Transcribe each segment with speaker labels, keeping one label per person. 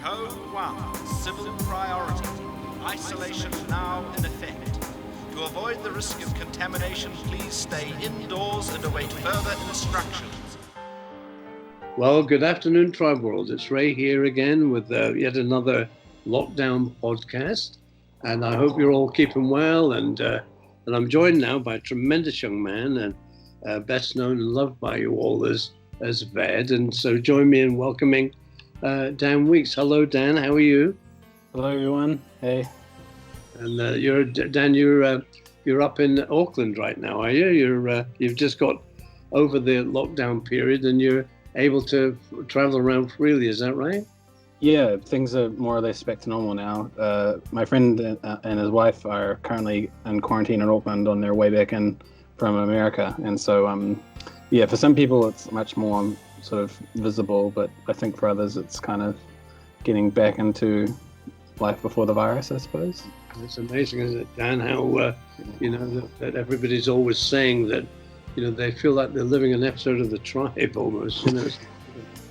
Speaker 1: Code 1, Civil Priority. Isolation now in effect. To avoid the risk of contamination, please stay indoors and await further instructions.
Speaker 2: Well, good afternoon, Tribeworld. It's Ray here again with yet another lockdown podcast. And I hope you're all keeping well. And I'm joined now by a tremendous young man and best known and loved by you all as VED. And so join me in welcoming Dan Weeks. Hello, Dan. How are you?
Speaker 3: Hello, everyone. Hey.
Speaker 2: And you're up in Auckland right now, are you? You've just got over the lockdown period, and you're able to travel around freely. Is that right?
Speaker 3: Yeah, things are more or less back to normal now. My friend and his wife are currently in quarantine in Auckland on their way back in from America, and so for some people it's much more sort of visible, but I think for others it's kind of getting back into life before the virus, I suppose.
Speaker 2: It's amazing, isn't it, Dan, how that everybody's always saying that they feel like they're living an episode of the Tribe almost.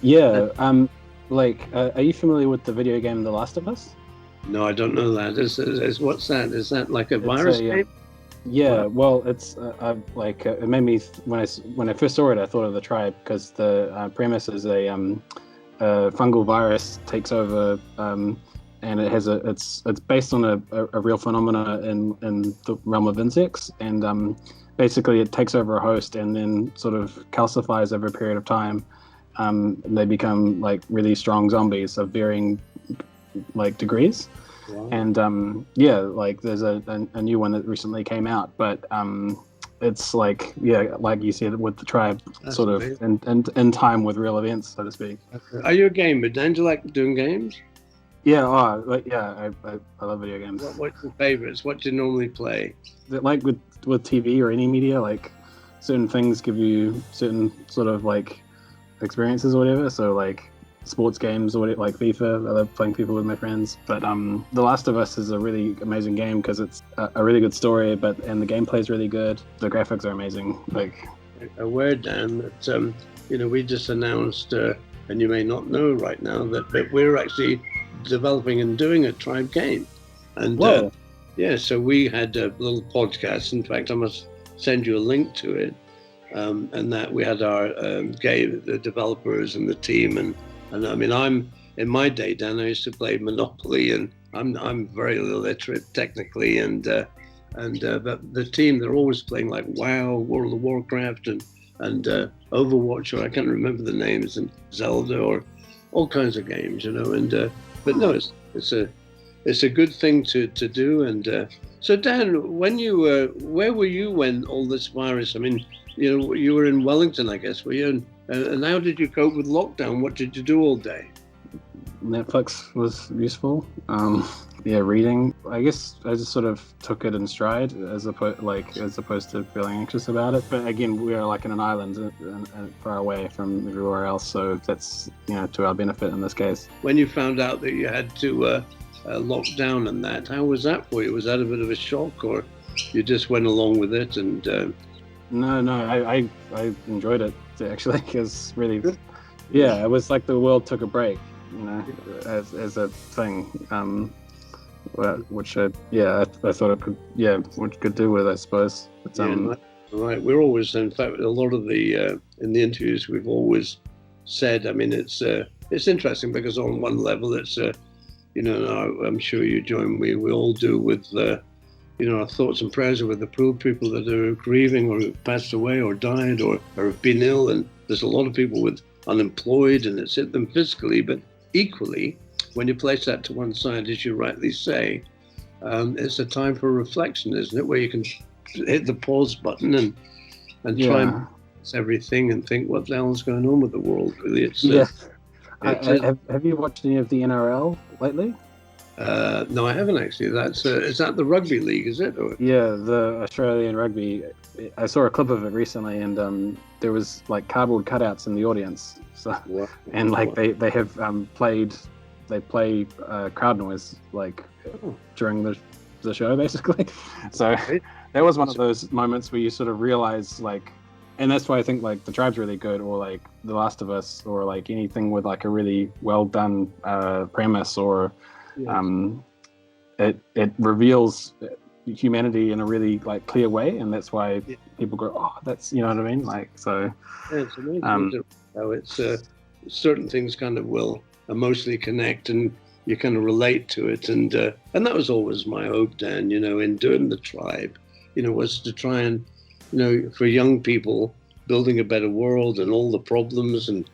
Speaker 3: Yeah. Are you familiar with the video game The Last of Us?
Speaker 2: No, I don't know that. What's that? Is that like a virus game?
Speaker 3: Yeah, well, it's it made me when I first saw it, I thought of the Tribe because the premise is a fungal virus takes over, and it's based on a real phenomena in the realm of insects, and basically it takes over a host and then sort of calcifies over a period of time. They become like really strong zombies of varying degrees. Wow. And there's a new one that recently came out, but it's like you said with the Tribe. That's sort amazing. Of in time with real events, so to speak.
Speaker 2: Are you a gamer, Dan? Do you like doing games?
Speaker 3: Yeah, I love video games.
Speaker 2: What's your favorites? What do you normally play?
Speaker 3: Like with TV or any media, like certain things give you certain sort of like experiences or whatever. So like sports games or whatever, like FIFA. I love playing FIFA with my friends. But The Last of Us is a really amazing game because it's a really good story, and the gameplay is really good. The graphics are amazing.
Speaker 2: A word, Dan, that we just announced, and you may not know right now that we're actually developing and doing a Tribe game. And so we had a little podcast. In fact, I must send you a link to it. And that we had our the developers and the team, and I mean, I'm in my day, Dan, I used to play Monopoly, and I'm very illiterate technically, and but the team, they're always playing like WoW, World of Warcraft, and Overwatch, or I can't remember the names, and Zelda, or all kinds of games, and but no, it's a good thing to do. And so Dan, when where were you when all this virus? I mean, you were in Wellington, I guess, were you? And how did you cope with lockdown? What did you do all day?
Speaker 3: Netflix was useful. Reading. I guess I just sort of took it in stride as opposed to feeling anxious about it. But again, we are like in an island and far away from everywhere else, so that's to our benefit in this case.
Speaker 2: When you found out that you had to lock down and that, how was that for you? Was that a bit of a shock, or you just went along with it? And
Speaker 3: No, I enjoyed it actually, because really, it was like the world took a break, as a thing, which I thought it could do with, I suppose. But,
Speaker 2: right. We're always, in fact, a lot of the in the interviews we've always said. I mean, it's interesting because on one level it's I'm sure you join me. We all do with. Our thoughts and prayers are with the poor people that are grieving or have passed away or died or have been ill. And there's a lot of people with unemployed, and it's hit them physically. But equally, when you place that to one side, as you rightly say, it's a time for reflection, isn't it? Where you can hit the pause button and try and balance everything and think, what the hell is going on with the world? Really,
Speaker 3: have you watched any of the NRL lately?
Speaker 2: No, I haven't actually. Is that the rugby league, is it? Or?
Speaker 3: Yeah, the Australian rugby. I saw a clip of it recently, and there was like cardboard cutouts in the audience. So, and they have they play crowd noise during the show basically. So that was one of those moments where you sort of realize and that's why I think like the Tribe's really good, or like The Last of Us, or like anything with like a really well done premise, or it reveals humanity in a really like clear way, and that's why people go, oh, that's, you know what I mean, like, so
Speaker 2: it's amazing how it's certain things kind of will emotionally connect, and you kind of relate to it, and that was always my hope, Dan, in doing the Tribe, was to try and, for young people, building a better world and all the problems and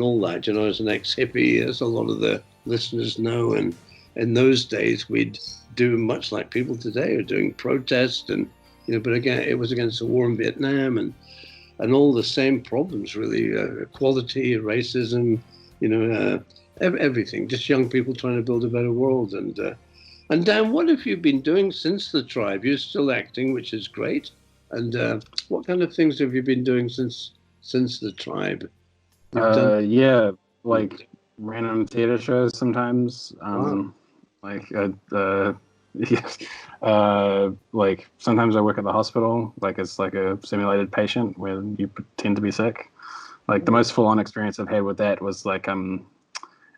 Speaker 2: all that. As an ex-hippie, as a lot of the listeners know, and in those days we'd do much like people today are doing, protest, and but again, it was against the war in Vietnam, and all the same problems, really, equality, racism, everything. Just young people trying to build a better world. And Dan, what have you been doing since the Tribe? You're still acting, which is great. And what kind of things have you been doing since the Tribe?
Speaker 3: Yeah, like random theater shows sometimes.
Speaker 2: Wow.
Speaker 3: Like like sometimes I work at the hospital, like it's like a simulated patient where you pretend to be sick. Like the most full-on experience I've had with that was like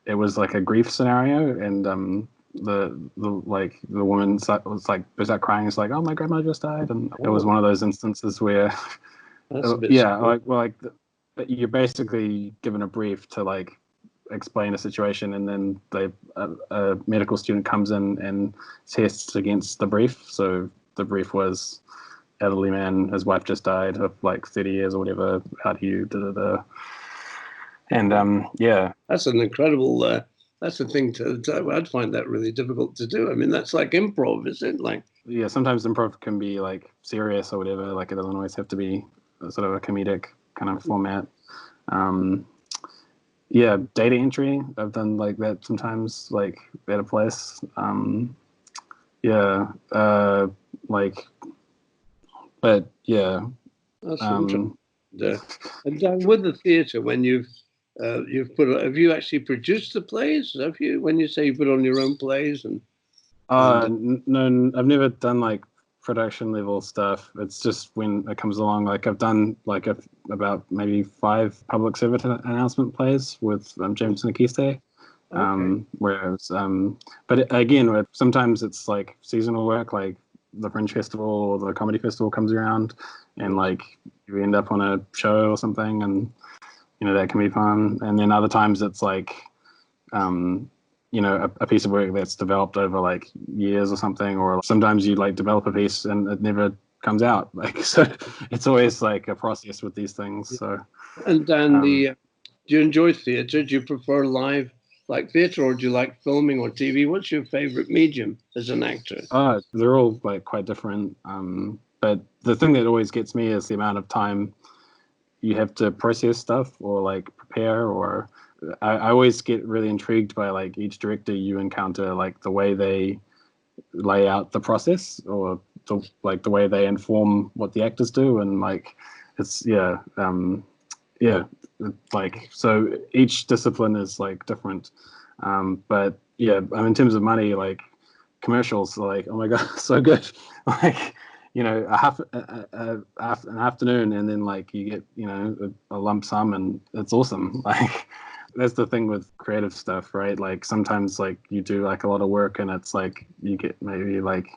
Speaker 3: it was like a grief scenario, and the woman was like burst out crying. It's like, oh, my grandma just died, and it was one of those instances where you're basically given a brief to like explain a situation, and then a medical student comes in and tests against the brief. So the brief was, elderly man, his wife just died of like 30 years or whatever, how do you and
Speaker 2: that's an incredible that's the thing I'd find that really difficult to do. I mean, that's like improv, is it? Like,
Speaker 3: yeah, sometimes improv can be like serious or whatever, like it doesn't always have to be sort of a comedic kind of format. Yeah, data entry, I've done like that sometimes, like at a place. But yeah.
Speaker 2: That's interesting. And with the theatre, when you've have you actually produced the plays? Have you, when you say you put on your own plays?
Speaker 3: No, I've never done like production level stuff. It's just when it comes along. Like I've done like about maybe 5 public service announcement plays with James Nikiste. Whereas, but again, sometimes it's like seasonal work, like the Fringe Festival or the Comedy Festival comes around, and like you end up on a show or something, and that can be fun. And then other times it's like, a piece of work that's developed over like years or something, or sometimes you like develop a piece and it never comes out. Like, so it's always like a process with these things. So.
Speaker 2: And Dan, do you enjoy theatre? Do you prefer live like theatre, or do you like filming or TV? What's your favorite medium as an actor?
Speaker 3: They're all like quite different. But the thing that always gets me is the amount of time you have to process stuff or like prepare, or I always get really intrigued by like each director you encounter, like the way they lay out the process, or the way they inform what the actors do, and like it's like, so each discipline is like different. But yeah, in terms of money, like commercials, like, oh my god, so good. Like, an afternoon, and then like you get a lump sum, and it's awesome. Like, that's the thing with creative stuff, right? Like sometimes like you do like a lot of work, and it's like you get maybe like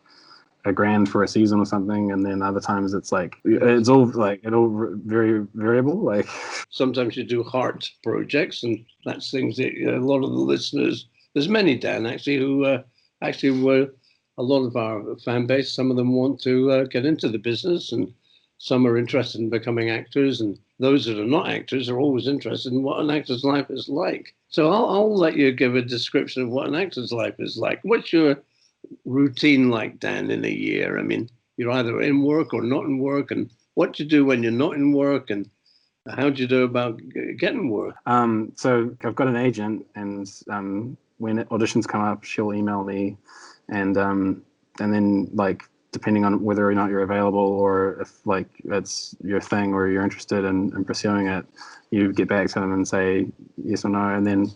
Speaker 3: $1,000 for a season or something, and then other times it's like it's all very variable. Like
Speaker 2: sometimes you do heart projects, and that's things that a lot of the listeners, there's many, Dan, actually, who actually were a lot of our fan base. Some of them want to get into the business, and some are interested in becoming actors, and those that are not actors are always interested in what an actor's life is like. So I'll let you give a description of what an actor's life is like. What's your routine like, Dan, in a year? I mean, you're either in work or not in work, and what do you do when you're not in work, and how do you do about getting work?
Speaker 3: So I've got an agent, and when auditions come up, she'll email me, and then like depending on whether or not you're available, or if like it's your thing or you're interested in pursuing it, you get back to them and say yes or no, and then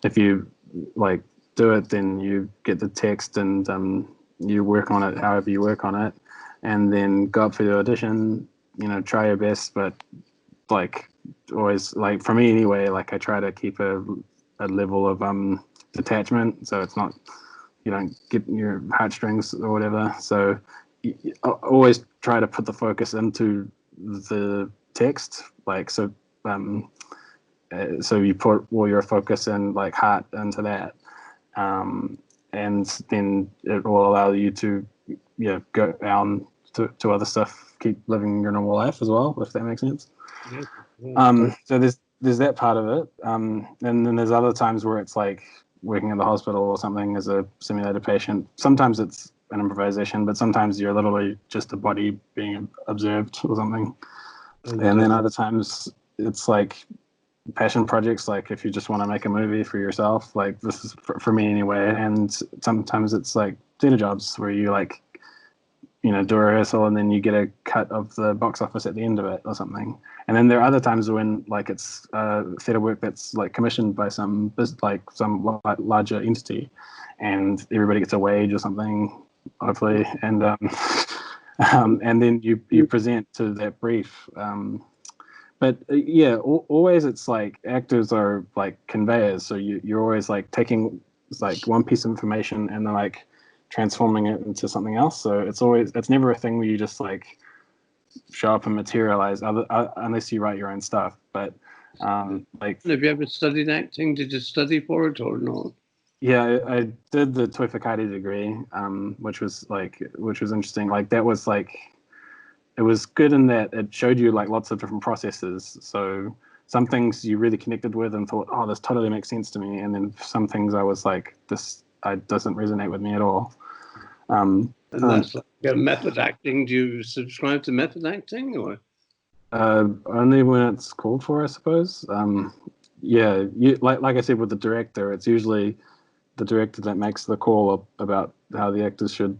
Speaker 3: if you like do it, then you get the text, and you work on it however you work on it, and then go up for the audition, try your best, but like always, like for me anyway, like I try to keep a level of detachment, so it's not, you don't get your heartstrings or whatever. So I always try to put the focus into the text, like so you put all your focus and like heart into that, and then it will allow you to go down to other stuff, keep living your normal life as well, if that makes sense. So there's that part of it, and then there's other times where it's like working in the hospital or something as a simulated patient. Sometimes it's an improvisation, but sometimes you're literally just a body being observed or something. And then other times it's like passion projects, like if you just want to make a movie for yourself, like this is for me anyway. And sometimes it's like theater jobs where you like, do a rehearsal and then you get a cut of the box office at the end of it or something. And then there are other times when like it's theater work that's like commissioned by some larger entity, and everybody gets a wage or something, hopefully, and and then you present to that brief. But always it's like actors are like conveyors, so you're always like taking like one piece of information and then like transforming it into something else. So it's never a thing where you just like show up and materialize unless you write your own stuff. But like,
Speaker 2: have you ever studied acting? Did you study for it or not?
Speaker 3: Yeah, I did the Toifakati degree, which was interesting. Like that was like, it was good in that it showed you like lots of different processes. So some things you really connected with and thought, oh, this totally makes sense to me. And then some things I was like, this doesn't resonate with me at all.
Speaker 2: And that's like method acting. Do you subscribe to method acting or?
Speaker 3: Only when it's called for, I suppose. Like I said with the director, it's usually the director that makes the call about how the actors should,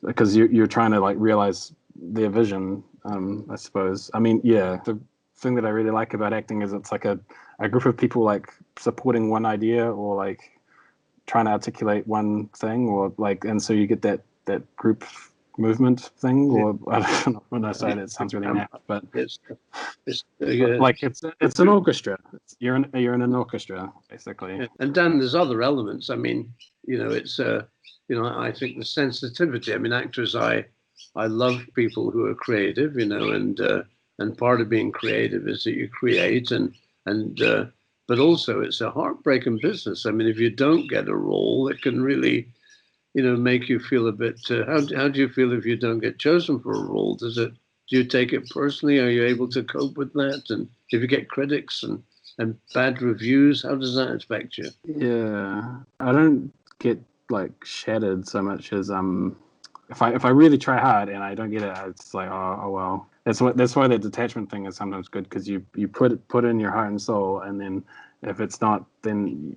Speaker 3: because you're trying to like realize their vision, I suppose. I mean, the thing that I really like about acting is it's like a group of people like supporting one idea or like trying to articulate one thing, or like, and so you get that group movement thing, or I don't know, when I say that it sounds really naff, but it's like it's an orchestra. You're in an orchestra basically.
Speaker 2: Yeah. And Dan, there's other elements. I mean, it's I think the sensitivity. I mean, actors, I love people who are creative, and part of being creative is that you create and but also it's a heartbreaking business. I mean, if you don't get a role, it can really, make you feel a bit. How do you feel if you don't get chosen for a role? Do you take it personally? Are you able to cope with that? And if you get critics and bad reviews, how does that affect you?
Speaker 3: Yeah, I don't get like shattered so much as if I really try hard and I don't get it, it's like oh well. That's why that detachment thing is sometimes good, because you put in your heart and soul, and then if it's not, then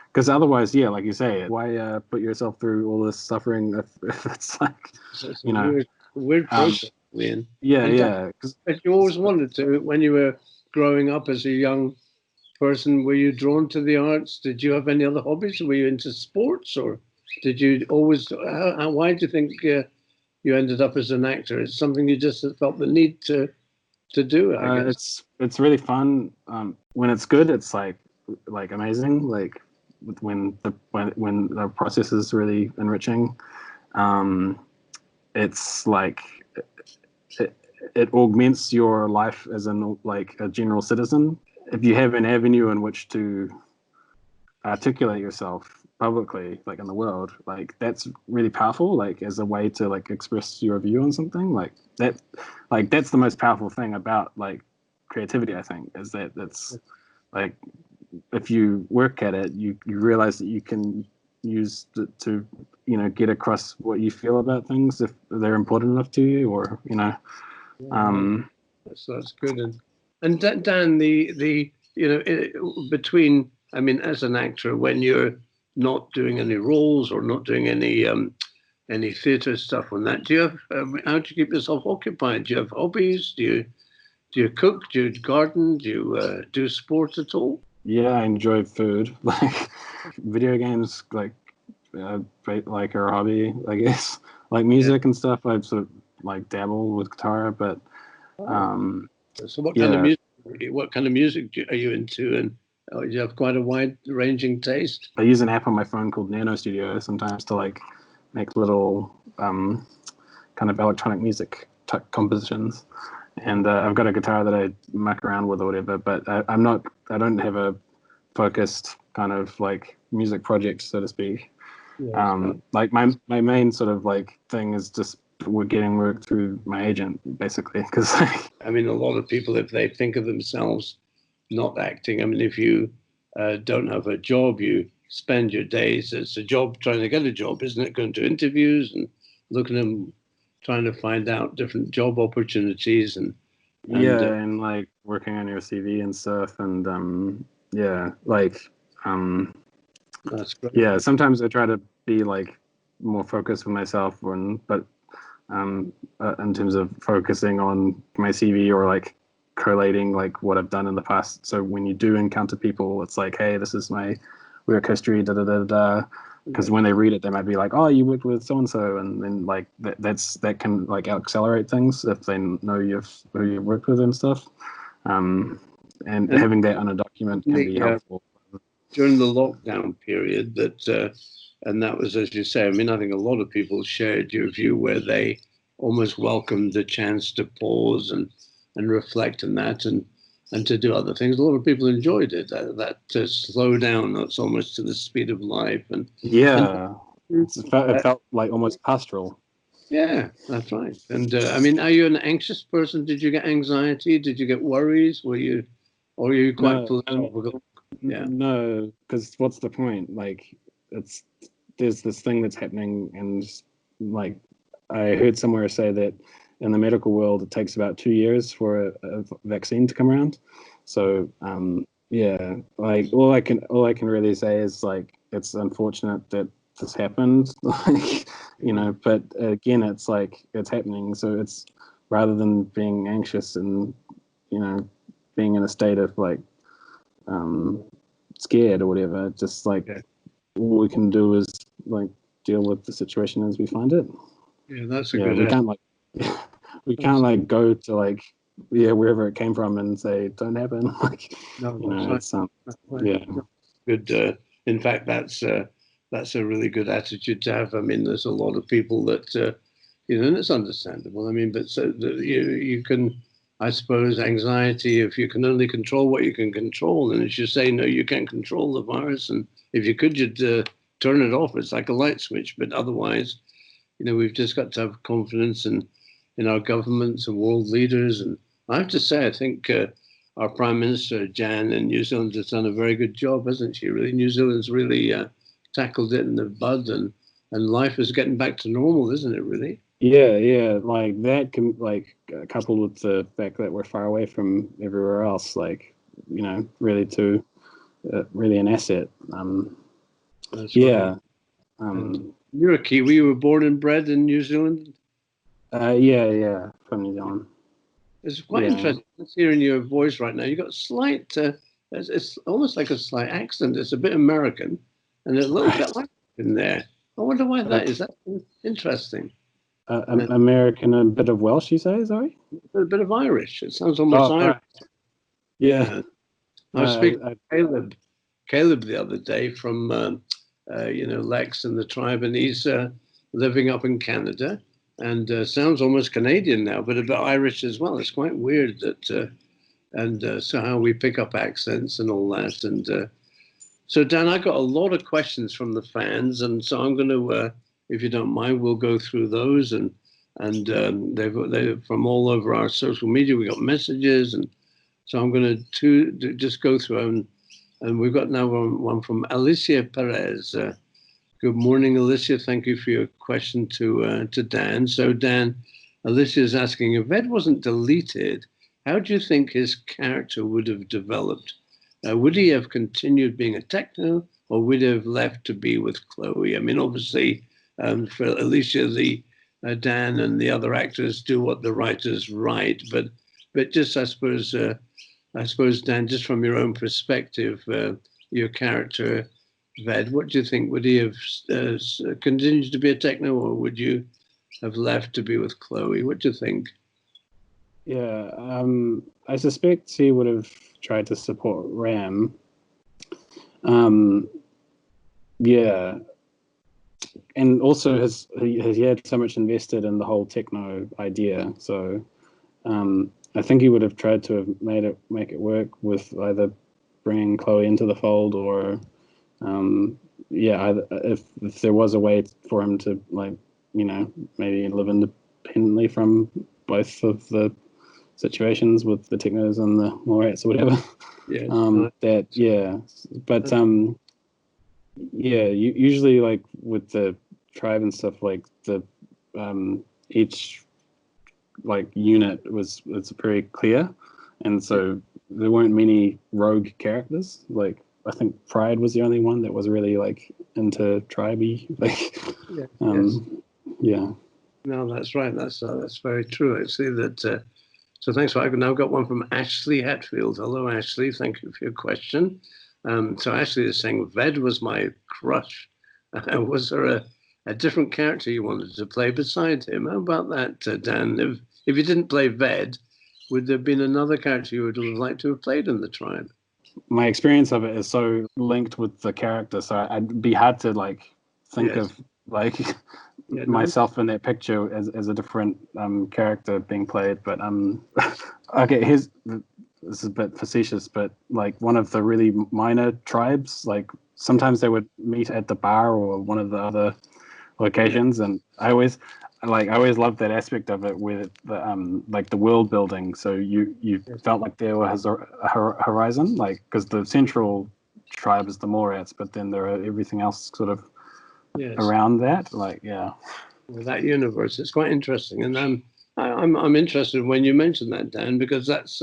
Speaker 3: because otherwise, like you say, why put yourself through all this suffering if it's like,
Speaker 2: it's a weird process, man. But you always wanted to, when you were growing up as a young person, were you drawn to the arts? Did you have any other hobbies? Were you into sports, or did you always? Why do you think you ended up as an actor? It's something you just felt the need to do, I guess.
Speaker 3: It's really fun. When it's good, it's like amazing. Like when the process is really enriching. It's like it augments your life as a general citizen. If you have an avenue in which to articulate yourself publicly, like in the world, like that's really powerful, like as a way to like express your view on something like that. Like that's the most powerful thing about like creativity, I think, is that it's like if you work at it, you realize that you can use it to get across what you feel about things if they're important enough to you, or
Speaker 2: that's good. And Dan, the between, I mean, as an actor, when you're not doing any roles or not doing any theatre stuff on that, do you have how do you keep yourself occupied? Do you have hobbies? Do you cook? Do you garden? Do you do sport at all?
Speaker 3: Yeah, I enjoy food. Like video games, like are a hobby, I guess. Like music and stuff, I sort of like dabble with guitar, but
Speaker 2: So what kind of music? What kind of music are you into? And you have quite a wide-ranging taste.
Speaker 3: I use an app on my phone called Nano Studio sometimes to like make little kind of electronic music type compositions. And I've got a guitar that I muck around with or whatever, but I don't have a focused kind of like music project, so to speak. Yeah, like my main sort of like thing is just we're getting work through my agent, basically, because
Speaker 2: I mean, a lot of people, if they think of themselves not acting, I mean, if you don't have a job, you spend your days, it's a job trying to get a job, isn't it? Going to interviews and looking at them, trying to find out different job opportunities and
Speaker 3: like working on your CV and stuff, and
Speaker 2: that's great.
Speaker 3: Yeah, sometimes I try to be like more focused with myself, but in terms of focusing on my CV or like collating like what I've done in the past. So when you do encounter people, it's like, hey, this is my work history, da da da da. Because when they read it, they might be like, oh, you worked with so and so, and then like that can like accelerate things if they know who you've worked with and stuff. And having that on a document can be helpful.
Speaker 2: During the lockdown period, and that was, as you say, I mean, I think a lot of people shared your view where they almost welcomed the chance to pause and reflect on that and to do other things. A lot of people enjoyed it, that to slow down. That's almost to the speed of life. And
Speaker 3: it felt like almost pastoral.
Speaker 2: Yeah, that's right. And I mean, are you an anxious person? Did you get anxiety? Did you get worries? Or are you quite philosophical? Yeah.
Speaker 3: No, because what's the point? Like, there's this thing that's happening, and like I heard somewhere say that in the medical world it takes about 2 years for a vaccine to come around. So like all I can really say is like it's unfortunate that this happened, like but again it's like it's happening. So it's rather than being anxious and being in a state of like scared or whatever, just like all we can do is like deal with the situation as we find it.
Speaker 2: Yeah, that's a good.
Speaker 3: We can't like go to like wherever it came from and say don't happen. Like it's
Speaker 2: good. In fact, that's a really good attitude to have. I mean, there's a lot of people that and it's understandable. I mean, but so you can. I suppose anxiety, if you can only control what you can control, and as you say, no, you can't control the virus. And if you could, you'd turn it off. It's like a light switch. But otherwise, we've just got to have confidence in our governments and world leaders. And I have to say, I think our Prime Minister, Jan, in New Zealand has done a very good job, hasn't she? Really, New Zealand's really tackled it in the bud, and life is getting back to normal, isn't it, really?
Speaker 3: Yeah, like that can like coupled with the fact that we're far away from everywhere else, like really really an asset.
Speaker 2: That's right. You're a Kiwi. You were born and bred in New Zealand.
Speaker 3: Yeah, from New Zealand.
Speaker 2: It's quite interesting. Let's hearing your voice right now. You got a slight. It's almost like a slight accent. It's a bit American, and a little bit like in there. I wonder why that is. That's interesting.
Speaker 3: American, a bit of Welsh, you say, sorry?
Speaker 2: A bit of Irish. It sounds almost Irish.
Speaker 3: Yeah.
Speaker 2: I was speaking to Caleb the other day from, Lex and the Tribe, and he's living up in Canada and sounds almost Canadian now, but a bit Irish as well. It's quite weird that, so how we pick up accents and all that. And so, Dan, I got a lot of questions from the fans, and so I'm going to, if you don't mind, we'll go through those, and they're from all over our social media. We got messages, and so I'm going to just go through, and we've got now one from Alicia Perez. Good morning, Alicia. Thank you for your question to Dan. So, Dan, Alicia is asking, if VED wasn't deleted, how do you think his character would have developed? Would he have continued being a techno, or would he have left to be with Chloe? I mean, obviously, for Alicia, Dan and the other actors do what the writers write, but just I suppose Dan, just from your own perspective, your character, VED, what do you think? Would he have continued to be a techno, or would you have left to be with Chloe? What do you think?
Speaker 3: Yeah, I suspect he would have tried to support RAM. Yeah, and also he had so much invested in the whole techno idea, so I think he would have tried to have make it work with either bringing Chloe into the fold, or either, if there was a way for him to, like, maybe live independently from both of the situations with the technos and the Morats or whatever.
Speaker 2: Yes.
Speaker 3: But usually, like with the tribe and stuff, like the each like unit it's very clear, and so there weren't many rogue characters. Like, I think Pride was the only one that was really like into tribey, like yeah.
Speaker 2: No, that's right. That's very true. I see that. So thanks. I've now got one from Ashley Hetfield. Hello, Ashley. Thank you for your question. So Ashley is saying, VED was my crush. Was there a different character you wanted to play beside him? How about that, Dan? If you didn't play VED, would there have been another character you would have liked to have played in the tribe?
Speaker 3: My experience of it is so linked with the character, so I'd be hard to like think of like myself in that picture as a different character being played. But okay, this is a bit facetious, but like one of the really minor tribes, like sometimes they would meet at the bar or one of the other locations, and I always loved that aspect of it with the like the world building. So you felt like there was a horizon, like, because the central tribe is the Morats, but then there are everything else sort of around that. Like,
Speaker 2: that universe. It's quite interesting, and I'm interested when you mentioned that, Dan, because that's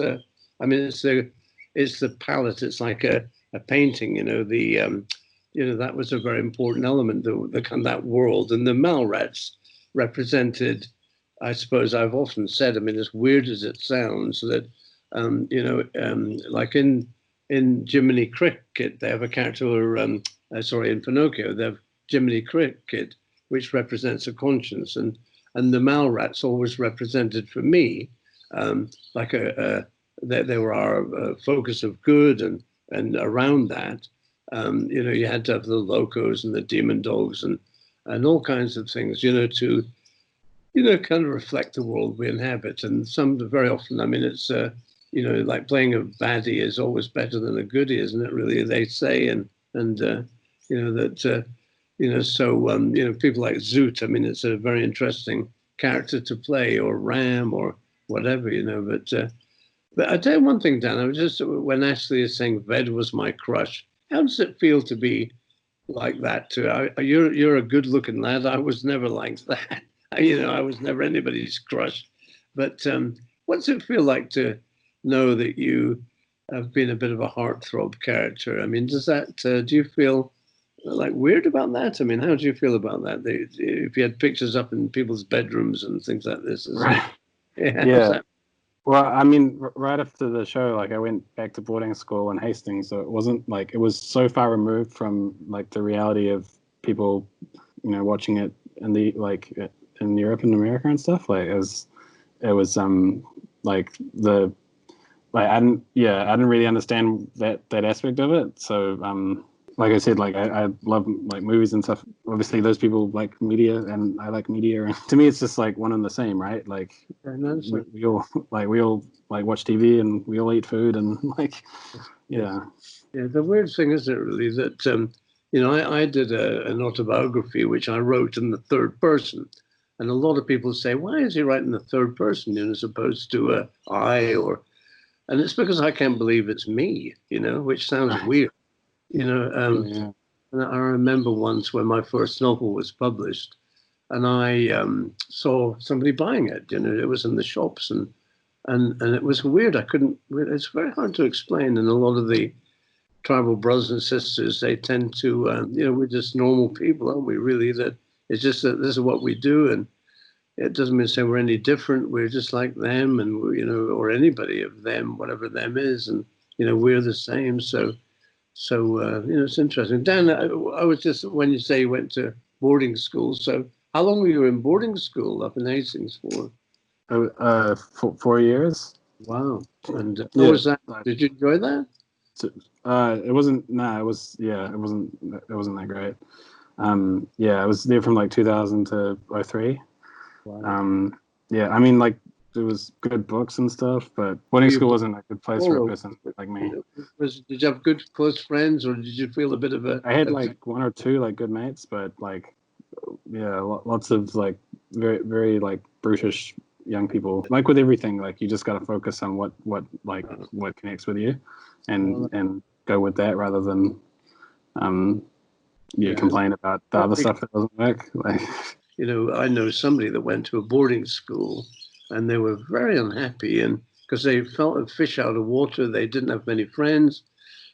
Speaker 2: I mean, it's the palette. It's like a painting. That was a very important element. The kind of that world, and the Malrats represented, I suppose I've often said, I mean, as weird as it sounds, that like in Jiminy Cricket, they have a character, in Pinocchio, they have Jiminy Cricket, which represents a conscience, and the Malrats always represented for me like they were our focus of good, and around that, you had to have the locos and the demon dogs and all kinds of things, to kind of reflect the world we inhabit. And very often, I mean, it's like playing a baddie is always better than a goodie, isn't it? Really, they say, and people like Zoot. I mean, it's a very interesting character to play, or Ram, or whatever, But I tell you one thing, Dan. I was just, when Ashley is saying VED was my crush, how does it feel to be like that too? You're a good-looking lad. I was never like that. I was never anybody's crush. But what does it feel like to know that you have been a bit of a heartthrob character? I mean, does that? Do you feel like weird about that? I mean, how do you feel about that? If you had pictures up in people's bedrooms and things like this,
Speaker 3: right?
Speaker 2: Yeah.
Speaker 3: Well, I mean, right after the show, like, I went back to boarding school in Hastings, so it wasn't like, it was so far removed from like the reality of people, watching it in the in Europe and America and stuff. Like, it was like I didn't really understand that aspect of it. So like I said, like I love like movies and stuff. Obviously, those people like media, and I like media. And to me, it's just like one and the same, right? Like we all watch TV, and we all eat food, and like yeah.
Speaker 2: The weird thing is, really, that I did an autobiography which I wrote in the third person, and a lot of people say, why is he writing the third person, as opposed to I or, and it's because I can't believe it's me, which sounds weird. And I remember once when my first novel was published, and I saw somebody buying it. It was in the shops, and it was weird. It's very hard to explain. And a lot of the tribal brothers and sisters, they tend to, we're just normal people, aren't we? Really, that it's just that this is what we do, and it doesn't mean to say we're any different. We're just like them, and or anybody of them, whatever them is, and we're the same. So it's interesting. Dan, I was just, when you say you went to boarding school, so how long were you in boarding school up in Hastings for?
Speaker 3: For 4 years.
Speaker 2: Wow. And how
Speaker 3: Yeah.
Speaker 2: was that? Did you enjoy that?
Speaker 3: It wasn't. Nah, it was. Yeah, it wasn't. It wasn't that great. Yeah, I was there from like 2000 to 03.
Speaker 2: Wow.
Speaker 3: Yeah, I mean, like there was good books and stuff, but boarding school wasn't a good place for a person like me.
Speaker 2: Did you have good close friends, or did you feel a bit of a?
Speaker 3: I had like one or two like good mates, but like, yeah, lots of like very very like brutish young people. Like with everything, like you just got to focus on what connects with you, and go with that rather than complain about the other stuff that doesn't work. Like,
Speaker 2: I know somebody that went to a boarding school, and they were very unhappy, and because they felt a fish out of water, they didn't have many friends,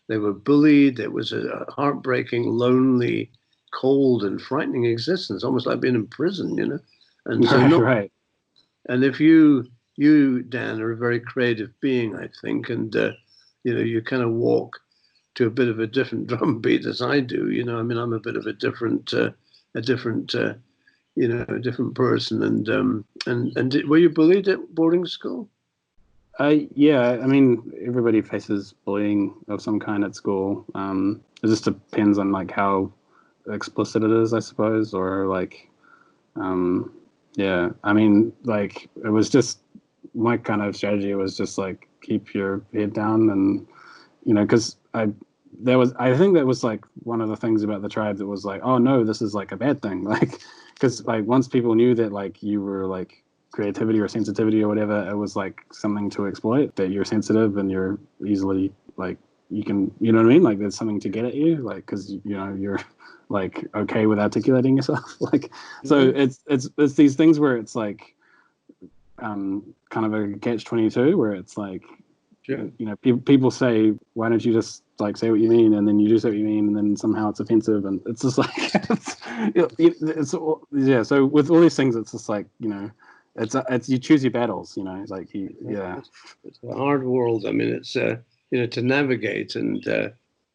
Speaker 2: they were bullied. It was a heartbreaking, lonely, cold, and frightening existence, almost like being in prison. And so,
Speaker 3: right.
Speaker 2: And if you, Dan, are a very creative being, I think, and you kind of walk to a bit of a different drum beat as I do. I mean, I'm a bit of a different person. And were you bullied at boarding school?
Speaker 3: Yeah, I mean, everybody faces bullying of some kind at school. It just depends on like how explicit it is, I suppose, or like, yeah. I mean, like it was just my kind of strategy was just like keep your head down, and because I think that was like one of the things about the tribe that was like, oh no, this is like a bad thing, like because like once people knew that like you were like creativity or sensitivity or whatever, it was like something to exploit, that you're sensitive and you're easily like you can, you know what I mean, like there's something to get at you, like because you're like okay with articulating yourself, like so it's these things where it's like kind of a catch-22 where it's like people say, why don't you just like say what you mean, and then you do say what you mean, and then somehow it's offensive, and it's just like it's so with all these things it's just like it's you choose your battles, it's like
Speaker 2: it's a hard world. I mean, it's to navigate, and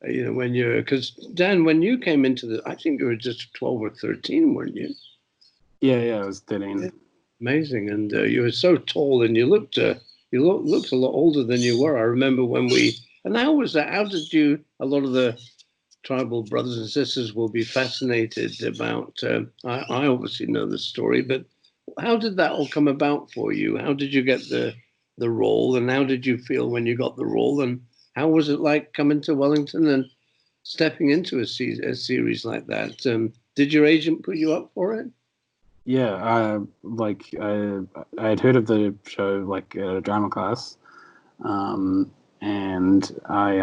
Speaker 2: when you're, because Dan, when you came into I think you were just 12 or 13, weren't you?
Speaker 3: Yeah, I was 13.
Speaker 2: Yeah. Amazing. And you were so tall, and you looked a lot older than you were. I remember and how was that? How did you, a lot of the tribal brothers and sisters will be fascinated about, I obviously know the story, but how did that all come about for you? How did you get the role, and how did you feel when you got the role, and how was it like coming to Wellington and stepping into a series like that? Did your agent put you up for it?
Speaker 3: Yeah, I had heard of the show like at a drama class, and I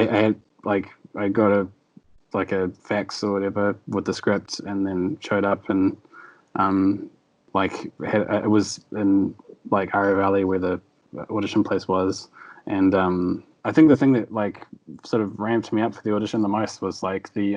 Speaker 3: had like I got a fax or whatever with the script, and then showed up, and it was in like Ira Valley where the audition place was, and I think the thing that like sort of ramped me up for the audition the most was like the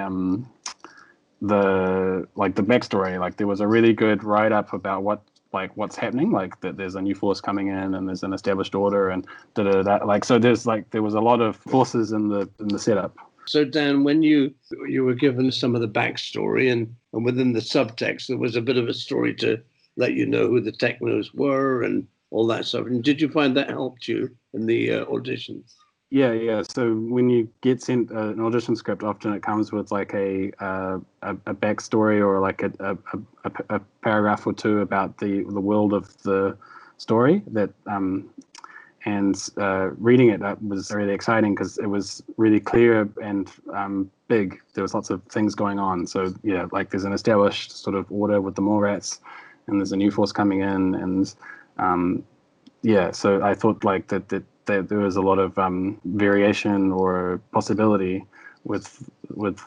Speaker 3: backstory. Like there was a really good write up about what's happening, like that there's a new force coming in and there's an established order and like so there was a lot of forces in the setup.
Speaker 2: So Dan, when you were given some of the backstory and within the subtext, there was a bit of a story to let you know who the technos were and all that stuff. And did you find that helped you in the auditions?
Speaker 3: Yeah. So when you get sent an audition script, often it comes with like a backstory or like a paragraph or two about the world of the story. That and reading it, that was really exciting because it was really clear and big. There was lots of things going on. So yeah, like there's an established sort of order with the Morats, and there's a new force coming in, and so I thought like that there was a lot of variation or possibility with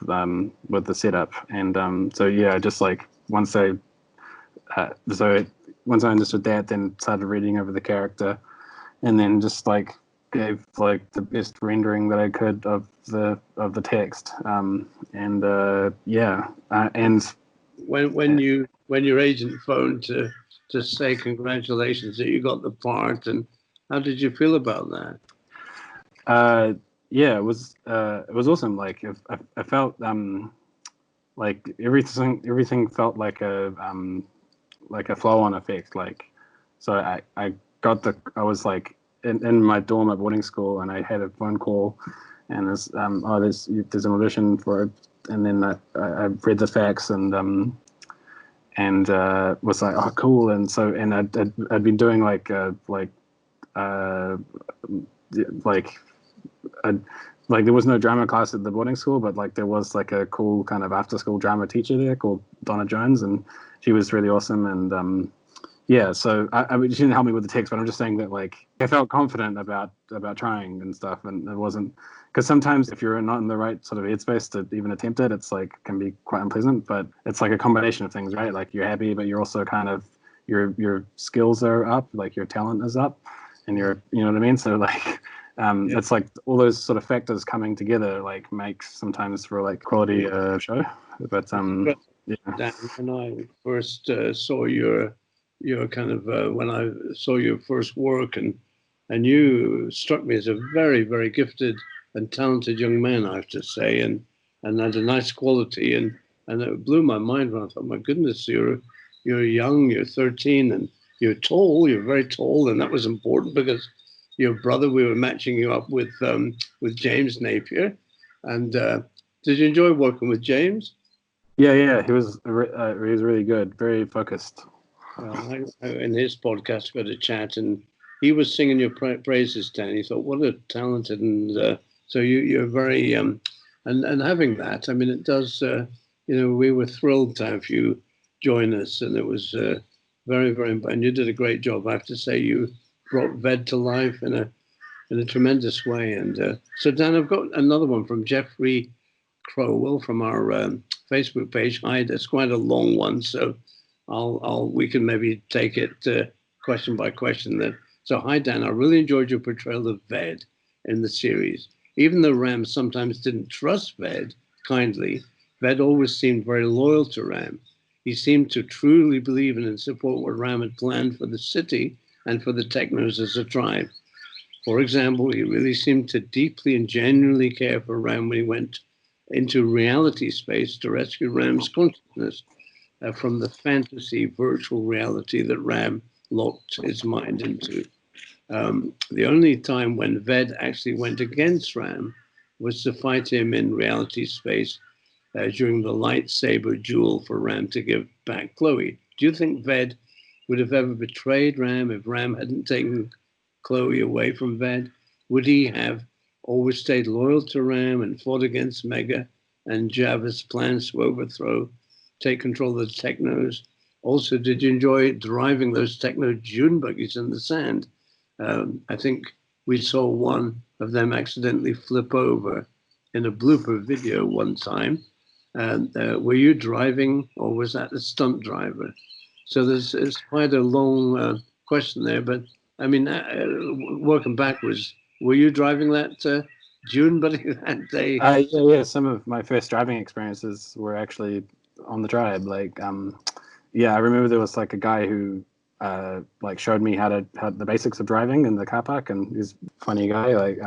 Speaker 3: the setup, and just like once I understood that, then started reading over the character, and then just like gave like the best rendering that I could of the text, and
Speaker 2: when your agent phoned to say congratulations that you got the part, and how did you feel about that?
Speaker 3: It was awesome. Like I felt like everything felt like a flow-on effect. Like, so I was like in my dorm at boarding school, and I had a phone call, and there's an audition for it, and then I read the facts and was like, oh, cool. And so, and I'd been doing like there was no drama class at the boarding school, but like there was like a cool kind of after school drama teacher there called Donna Jones, and she was really awesome. And yeah, so I mean, she didn't help me with the text, but I'm just saying that like I felt confident about trying and stuff, and it wasn't, because sometimes if you're not in the right sort of headspace to even attempt it, it's like can be quite unpleasant. But it's like a combination of things, right? Like you're happy, but you're also kind of your skills are up, like your talent is up, and you know what I mean. So like it's like all those sort of factors coming together like makes sometimes for like quality show. But yeah.
Speaker 2: Dan, when I first saw your kind of when I saw your first work, and you struck me as a very, very gifted and talented young man, I have to say, and had a nice quality, and it blew my mind when I thought, my goodness, you're young, you're 13, and you're tall, you're very tall, and that was important because your brother, we were matching you up with James Napier, and did you enjoy working with James?
Speaker 3: Yeah, he was really good, very focused.
Speaker 2: Well, in his podcast, got a chat, and he was singing your praises, Dan. He thought, what a talented, and so you're very, and having that, I mean, it does, we were thrilled to have you join us, and it was very, very, and you did a great job. I have to say, you brought VED to life in a tremendous way. And so, Dan, I've got another one from Jeffrey Crowell from our Facebook page. Hi, that's quite a long one, so we can maybe take it question by question then. So, hi, Dan, I really enjoyed your portrayal of VED in the series. Even though Ram sometimes didn't trust VED kindly, VED always seemed very loyal to Ram. He seemed to truly believe in and support what Ram had planned for the city and for the Technos as a tribe. For example, he really seemed to deeply and genuinely care for Ram when he went into reality space to rescue Ram's consciousness from the fantasy virtual reality that Ram locked his mind into. The only time when VED actually went against Ram was to fight him in reality space during the lightsaber duel for Ram to give back Chloe. Do you think VED would have ever betrayed Ram if Ram hadn't taken Chloe away from VED? Would he have always stayed loyal to Ram and fought against Mega and Java's plans to take control of the Technos? Also, did you enjoy driving those Techno Dune buggies in the sand? I think we saw one of them accidentally flip over in a blooper video one time. And were you driving, or was that a stunt driver? So it's quite a long question there, but I mean, working backwards, were you driving that Dune buggy that day?
Speaker 3: Yeah. Some of my first driving experiences were actually on the Tribe. Like, I remember there was like a guy who like showed me how the basics of driving in the car park, and he's a funny guy. Like,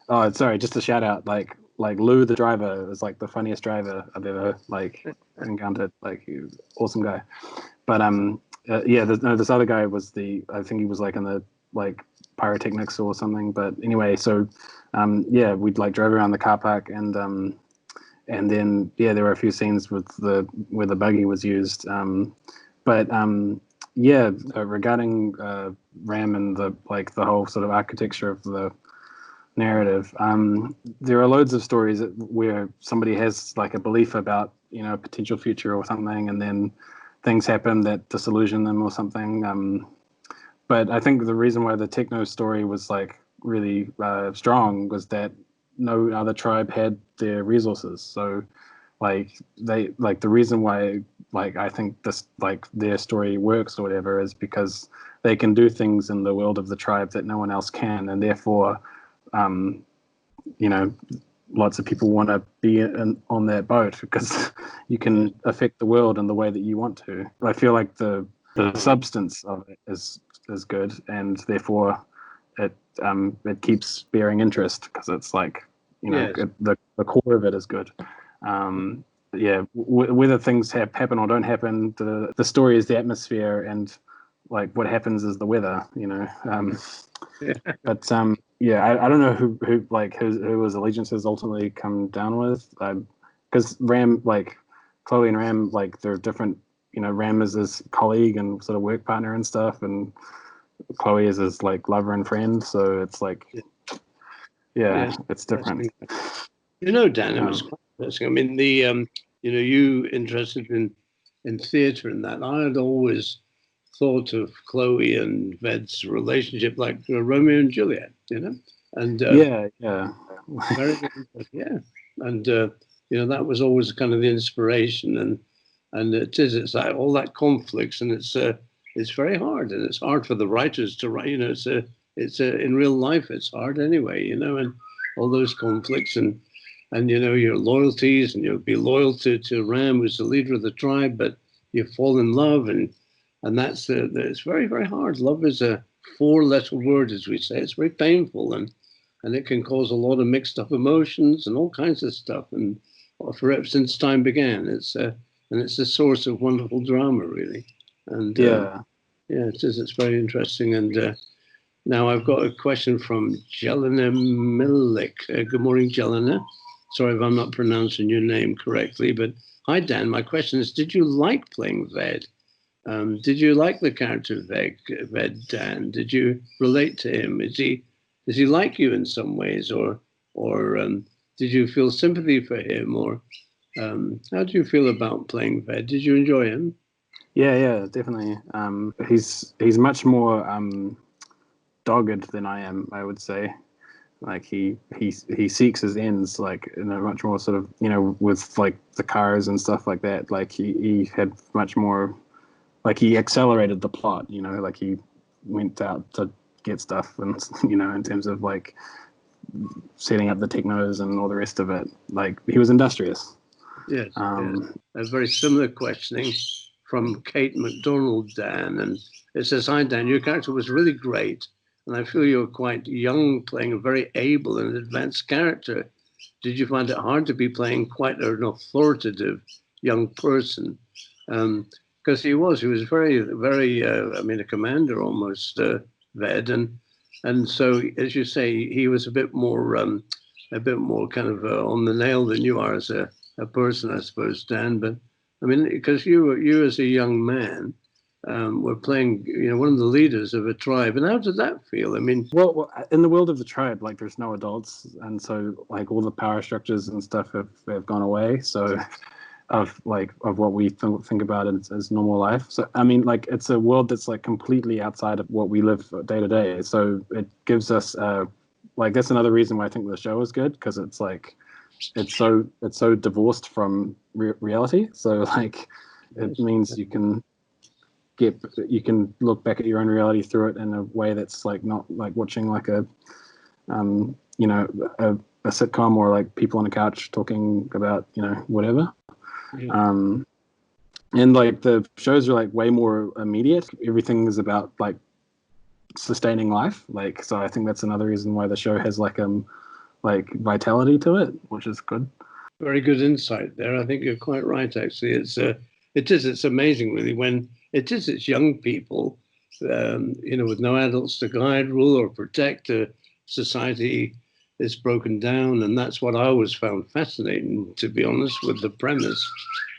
Speaker 3: oh, sorry, just a shout out. Like Lou, the driver, was like the funniest driver I've ever like encountered. Like, he was an awesome guy. But this other guy was I think he was like in the like pyrotechnics or something. But anyway, so we'd like drove around the car park, and then there were a few scenes with where the buggy was used. Regarding Ram and the whole sort of architecture of the narrative, there are loads of stories where somebody has like a belief about a potential future or something, and then things happen that disillusion them or something. But I think the reason why the Techno story was like really strong was that no other tribe had their resources. So like the reason why I think this their story works or whatever is because they can do things in the world of the tribe that no one else can, and therefore lots of people want to be on that boat because you can affect the world in the way that you want to. I feel like the substance of it is good, and therefore it keeps bearing interest because it's like the core of it is good. yeah, whether things happen or don't happen, the story is the atmosphere, and like what happens is the weather, you know.
Speaker 2: Yeah.
Speaker 3: But yeah, I don't know who his allegiances ultimately come down with, because Ram, like Chloe and Ram, like they're different. You know, Ram is his colleague and sort of work partner and stuff, and Chloe is his like lover and friend. So it's like, yeah, it's different.
Speaker 2: You know, Dan, it was quite interesting. I mean, you interested in theatre and that. I had always thought of Chloe and Ved's relationship like Romeo and Juliet, you know, and
Speaker 3: yeah,
Speaker 2: very, yeah, and that was always kind of the inspiration, and it's like all that conflicts, and it's very hard, and it's hard for the writers to write. You know, it's in real life it's hard anyway, you know, and all those conflicts and your loyalties, and you'll be loyal to Ram, who's the leader of the tribe, but you fall in love, and that's it's very, very hard. Love is a four-letter word, as we say. It's very painful, and it can cause a lot of mixed up emotions and all kinds of stuff. And since time began, it's a source of wonderful drama, really. And
Speaker 3: yeah,
Speaker 2: it is. It's very interesting. And now I've got a question from Jelena Milik. Good morning, Jelena. Sorry if I'm not pronouncing your name correctly, but hi, Dan. My question is, did you like playing VED? Did you like the character Ved, Dan? Did you relate to him? Does he like you in some ways, or did you feel sympathy for him, or how do you feel about playing Ved? Did you enjoy him?
Speaker 3: Yeah, definitely. He's much more dogged than I am, I would say. Like he seeks his ends, like in a much more sort of, with like the cars and stuff like that. Like he had much more, like he accelerated the plot, like he went out to get stuff, and in terms of like setting up the technos and all the rest of it. Like he was industrious.
Speaker 2: Yes. A very similar questioning from Kate McDonald, Dan, and it says, "Hi, Dan. Your character was really great, and I feel you're quite young, playing a very able and advanced character. Did you find it hard to be playing quite an authoritative young person?" Because he was very, very, a commander almost, Ved, and so, as you say, he was a bit more kind of on the nail than you are as a person, I suppose, Dan. But I mean, because you as a young man were playing, one of the leaders of a tribe, and how did that feel? I mean,
Speaker 3: well, in the world of the tribe, like there's no adults, and so like all the power structures and stuff have gone away. So of what we think about as normal life. So I mean, like it's a world that's like completely outside of what we live day to day. So it gives us like that's another reason why I think the show is good, because it's like it's so divorced from reality. So like it means you can look back at your own reality through it in a way that's like not like watching like a sitcom or like people on a couch talking about whatever. Yeah. And like the shows are like way more immediate. Everything is about like sustaining life. Like, so I think that's another reason why the show has like vitality to it, which is good.
Speaker 2: Very good insight there. I think you're quite right. Actually, it's amazing really when it's young people, with no adults to guide, rule, or protect. Society is broken down, and that's what I always found fascinating, to be honest, with the premise,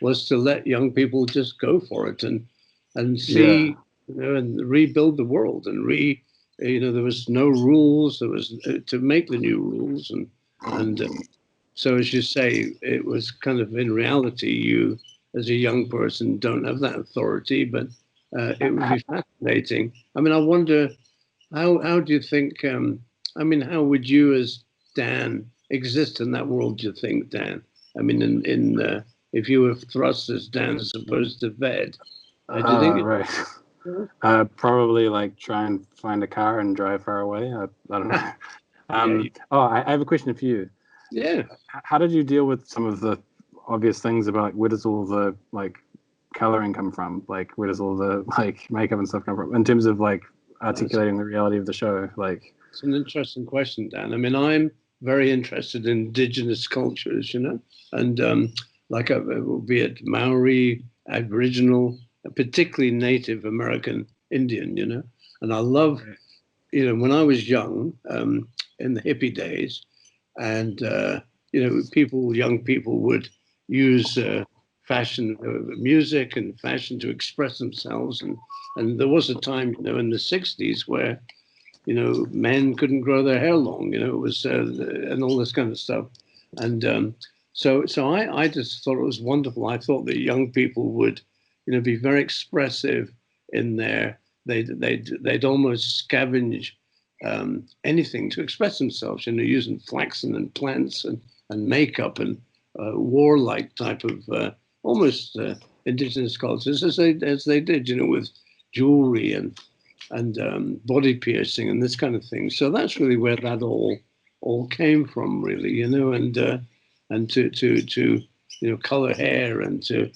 Speaker 2: was to let young people just go for it and see, and rebuild the world, and there was no rules. There was to make the new rules, and so as you say, it was kind of in reality, you as a young person don't have that authority, but it would be fascinating. I mean, I wonder how do you think? How would you as Dan exist in that world, do you think, Dan? I mean, in if you were thrust as Dan as opposed to Ved, do you think?
Speaker 3: Right. Probably like try and find a car and drive far away. I don't know. I have a question for you.
Speaker 2: Yeah.
Speaker 3: How did you deal with some of the obvious things about where does all the like coloring come from? Like where does all the like makeup and stuff come from? In terms of like articulating the reality of the show, like.
Speaker 2: It's an interesting question, Dan. I mean, I'm very interested in indigenous cultures, and like be it Maori, Aboriginal, particularly Native American Indian, And I love, when I was young, in the hippie days, and young people would use fashion, music and fashion to express themselves, and there was a time, in the '60s where, men couldn't grow their hair long, it was and all this kind of stuff, and so I just thought it was wonderful. I thought that young people would, be very expressive in their. They'd almost scavenge anything to express themselves, using flaxen and plants and makeup and warlike type of almost indigenous cultures as they did, with jewelry and body piercing and this kind of thing. So that's really where that all came from, really, and to color hair and to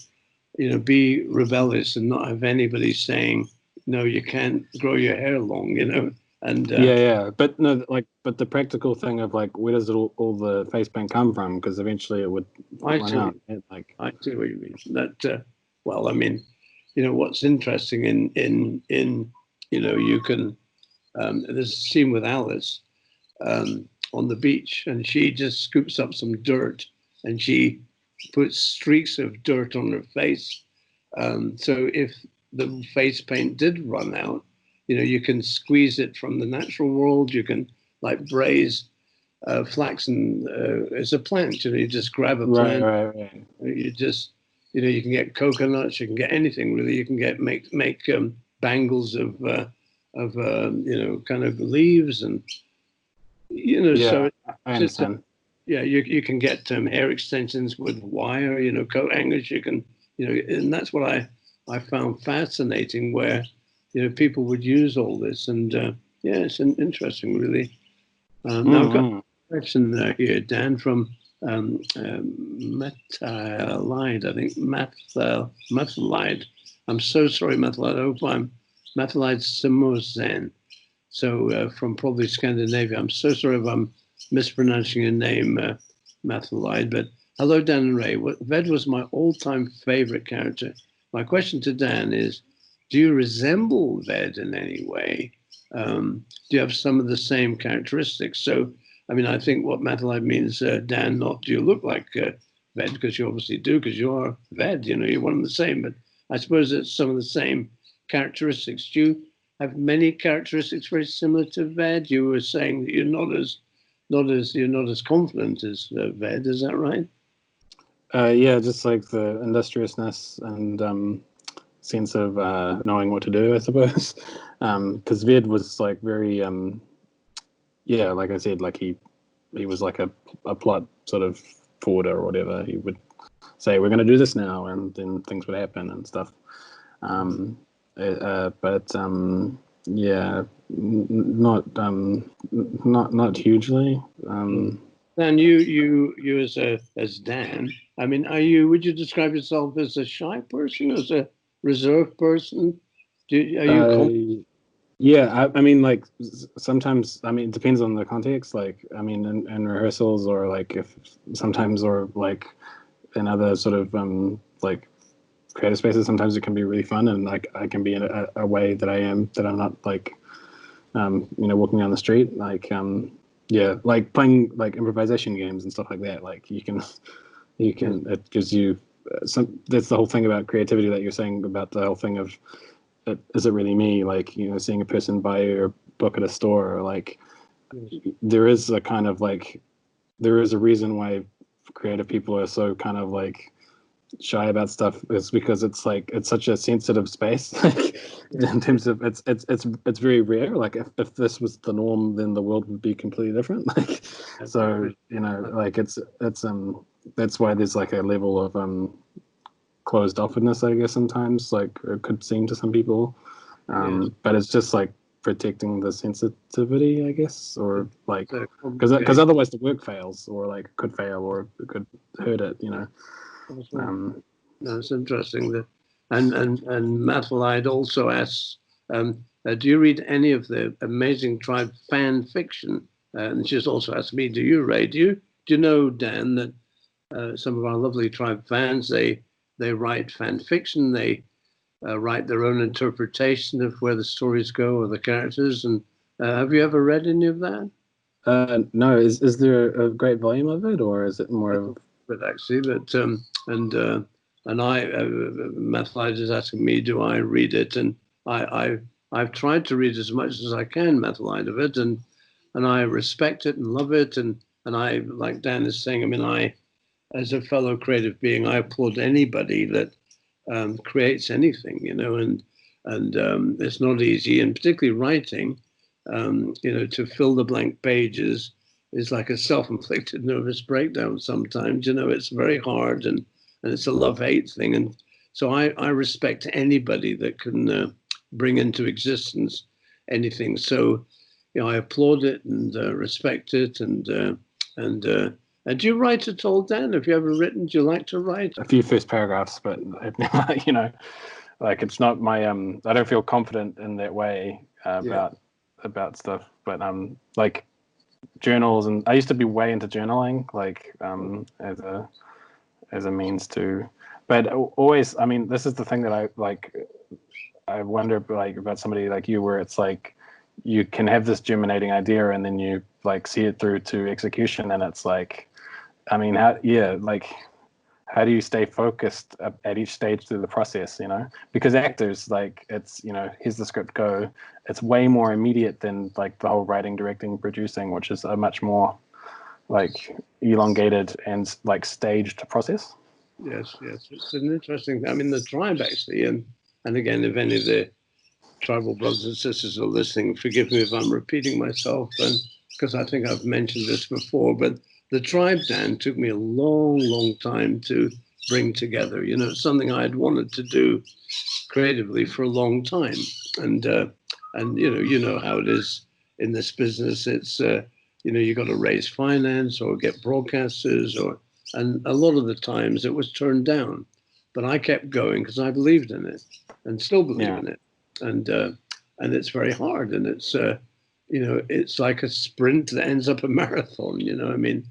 Speaker 2: be rebellious and not have anybody saying no, you can't grow your hair long, and
Speaker 3: but no, but the practical thing of where does all the face paint come from? Because eventually it would run out.
Speaker 2: I see what you mean. That well, I mean, what's interesting in you can there's a scene with Alice on the beach, and she just scoops up some dirt and she puts streaks of dirt on her face. So if the face paint did run out, you can squeeze it from the natural world. You can braise flaxen as a plant. You just grab a plant.
Speaker 3: Right.
Speaker 2: You just, you can get coconuts. You can get anything really. You can make bangles of kind of leaves and So
Speaker 3: I understand.
Speaker 2: You can get hair extensions with wire. Coat hangers. You can and that's what I found fascinating, where people would use all this, and it's interesting, really. Now I've got a question here, Dan, from Methalide, I think Methalide. I'm so sorry, Methalide. I hope I'm Methalide Simozen. So from probably Scandinavia. I'm so sorry if I'm mispronouncing your name, Methalide. But hello, Dan and Ray. VED was my all-time favorite character. My question to Dan is, do you resemble VED in any way? Do you have some of the same characteristics? So, I mean, I think what Methalide means, Dan, not do you look like VED, because you obviously do, because you are VED, you're one and the same, but I suppose it's some of the same characteristics. Do you have many characteristics very similar to VED? You were saying that you're not as confident as VED, is that right?
Speaker 3: Just like the industriousness and sense of knowing what to do, I suppose. Because VED was very, like I said, he was like a plot sort of forwarder or whatever. He would say, we're going to do this now, and then things would happen and stuff. Not hugely.
Speaker 2: Dan, you as Dan, I mean, would you describe yourself as a shy person, as a reserved person?
Speaker 3: I mean, sometimes, I mean, it depends on the context. I mean, in rehearsals, or if sometimes, or in other sort of creative spaces, sometimes it can be really fun, and I can be in a way that I'm not walking down the street, playing improvisation games and stuff like that. It gives you that's the whole thing about creativity that you're saying about the whole thing of, is it really me? Seeing a person buy your book at a store, or there is a kind of there is a reason why creative people are so kind of shy about stuff, is because it's such a sensitive space. In terms of it's very rare. If this was the norm, then the world would be completely different. It's that's why there's a level of closed offness, I guess, sometimes, it could seem to some people. But it's just protecting the sensitivity, I guess, or because otherwise the work fails, or it could fail, or it could hurt it,
Speaker 2: That's interesting. And Mathalide also asks, do you read any of the Amazing Tribe fan fiction? And she's also asked me, do you, Ray? Do you know, Dan, that some of our lovely Tribe fans, they write fan fiction. They write their own interpretation of where the stories go or the characters. And have you ever read any of that?
Speaker 3: No. Is there a great volume of it, or is it more of?
Speaker 2: But actually, and Mathlite is asking me, do I read it? And I've tried to read as much as I can, Mathlite, of it, and I respect it and love it, and I, like Dan is saying, I mean, as a fellow creative being, I applaud anybody that creates anything, you know, and it's not easy, and particularly writing, you know, to fill the blank pages is like a self-inflicted nervous breakdown sometimes. You know, it's very hard, and it's a love-hate thing. And so I respect anybody that can bring into existence anything. So, you know, I applaud it and respect it. And do you write at all, Dan? Have you ever written? Do you like to write?
Speaker 3: A few first paragraphs, but you know, like it's not my I don't feel confident in that way about stuff. But like journals, and I used to be way into journaling, like as a means to, but always, I mean, this is the thing that I wonder like about somebody like you, where it's like you can have this germinating idea and then you like see it through to execution, and it's like, I mean, how do you stay focused at each stage through the process, you know? Because actors, like, it's, you know, here's the script, go. It's way more immediate than like the whole writing, directing, producing, which is a much more like elongated and like staged process.
Speaker 2: Yes. It's an interesting, I mean, the Tribe actually, and again, if any of the tribal brothers and sisters are listening, forgive me if I'm repeating myself, and because I think I've mentioned this before, but the Tribe, Dan, took me a long time to bring together. You know, it's something I had wanted to do creatively for a long time. And you know how it is in this business. It's, you know, you got to raise finance or get broadcasters, and a lot of the times it was turned down. But I kept going because I believed in it and still believe in it. And it's very hard. And it's, you know, it's like a sprint that ends up a marathon, you know, I mean,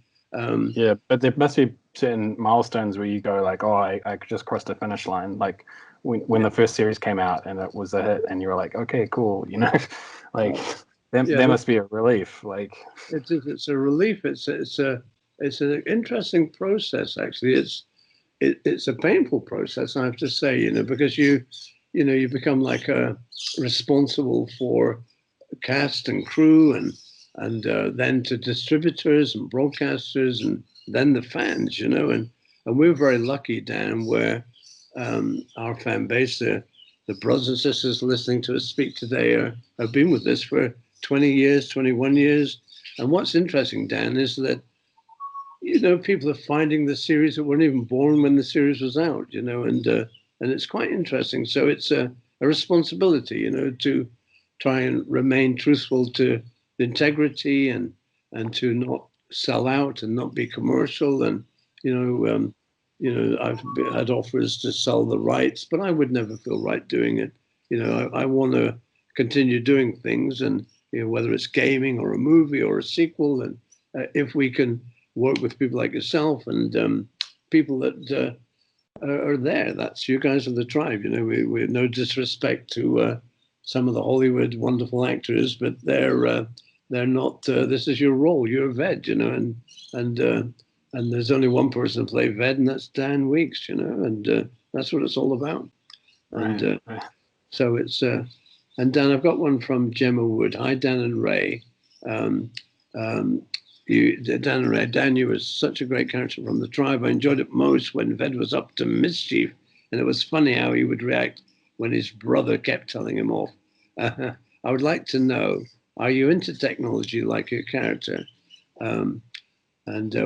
Speaker 3: yeah, but there must be certain milestones where you go like, oh, I just crossed the finish line. Like when the first series came out and it was a hit, and you were like, okay, cool, you know, like there must be a relief. Like
Speaker 2: it's a relief. It's an interesting process actually. It's a painful process, I have to say, you know, because you know you become like responsible for cast and crew and then to distributors and broadcasters and then the fans, you know, and we're very lucky, Dan, where our fan base, the brothers and sisters listening to us speak today have been with us for 20 years, 21 years. And what's interesting, Dan, is that, you know, people are finding the series that weren't even born when the series was out, you know, and it's quite interesting. So it's a responsibility, you know, to try and remain truthful to integrity and to not sell out and not be commercial. And you know, I've had offers to sell the rights, but I would never feel right doing it. You know, I want to continue doing things, and you know, whether it's gaming or a movie or a sequel, and if we can work with people like yourself and people that are there, that's you guys are the Tribe. You know, we no disrespect to some of the Hollywood wonderful actors, but they're not. This is your role. You're a VED, you know, and there's only one person to play VED, and that's Dan Weeks, you know, and that's what it's all about. And so it's. And Dan, I've got one from Gemma Wood. Hi, Dan and Ray. Dan and Ray. Dan, you were such a great character from the Tribe. I enjoyed it most when VED was up to mischief, and it was funny how he would react when his brother kept telling him off. I would like to know, are you into technology like your character? And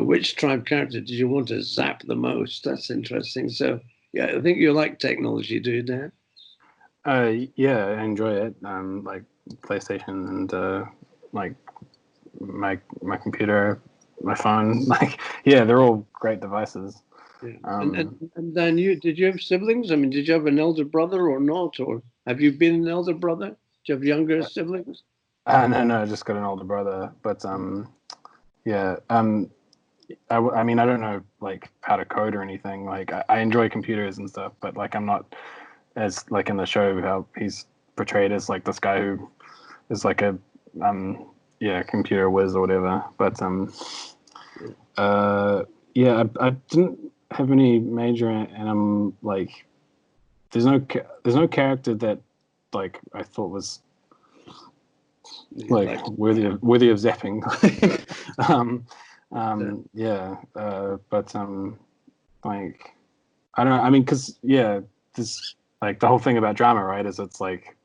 Speaker 2: which Tribe character did you want to zap the most? That's interesting. So, yeah, I think you like technology, do you, Dan?
Speaker 3: Yeah, I enjoy it. Like PlayStation and like my computer, my phone. Like, yeah, they're all great devices.
Speaker 2: Yeah. And Dan, did you have siblings? I mean, did you have an elder brother or not? Or have you been an elder brother? Do you have younger siblings?
Speaker 3: No, I just got an older brother. But yeah, I mean, I don't know like how to code or anything. Like I enjoy computers and stuff, but like I'm not as like in the show how he's portrayed as like this guy who is like a computer whiz or whatever. But yeah, I didn't have any major, and I'm like, there's no character that like I thought was like worthy of zapping. But like I don't know. I mean, because this like the whole thing about drama, right? Is it's like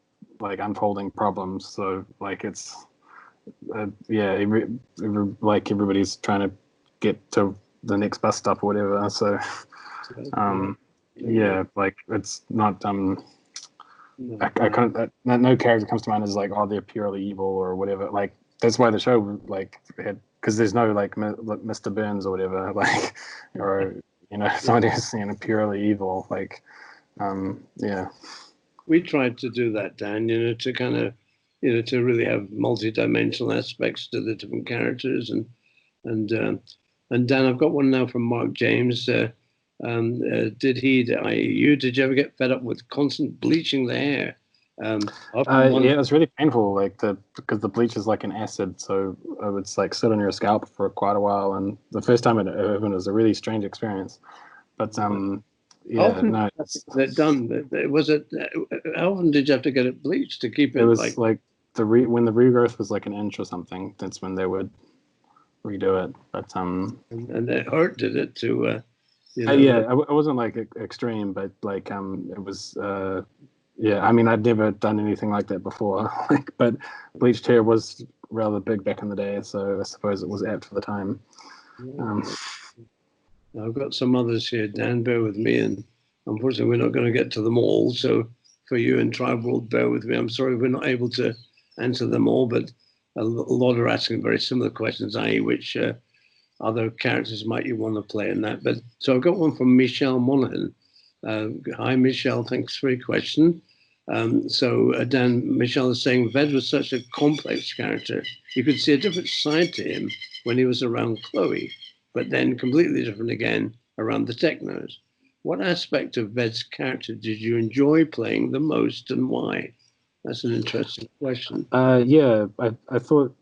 Speaker 3: unfolding problems. So like it's like everybody's trying to get to the next bus stop or whatever. So like it's not I can't. No character comes to mind as like, oh, they're purely evil or whatever. Like that's why the show like had, because there's no like Mr. Burns or whatever, like, or somebody who's purely evil. Like,
Speaker 2: We tried to do that, Dan. To kind of, to really have multi-dimensional aspects to the different characters, and Dan, I've got one now from Mark James. Did you ever get fed up with constant bleaching the hair?
Speaker 3: Yeah, it was really painful, like because the bleach is like an acid, so it would like sit on your scalp for quite a while. And the first time it happened was a really strange experience. But
Speaker 2: How often how often did you have to get it bleached to keep it?
Speaker 3: It was like when the regrowth was like an inch or something. That's when they would redo it. But
Speaker 2: and it hurt, did it?
Speaker 3: It wasn't like extreme, but like it was. I mean, I'd never done anything like that before. But bleached hair was rather big back in the day, so I suppose it was apt for the time.
Speaker 2: I've got some others here, Dan. Bear with me, and unfortunately, we're not going to get to them all. So, for you and Tribeworld, bear with me. I'm sorry we're not able to answer them all, but a lot are asking very similar questions, i.e., which other characters might you want to play in that? But so I've got one from Michelle Monaghan. Hi, Michelle. Thanks for your question. Dan, Michelle is saying Ved was such a complex character. You could see a different side to him when he was around Chloe, but then completely different again around the Technos. What aspect of Ved's character did you enjoy playing the most, and why? That's an interesting question.
Speaker 3: I thought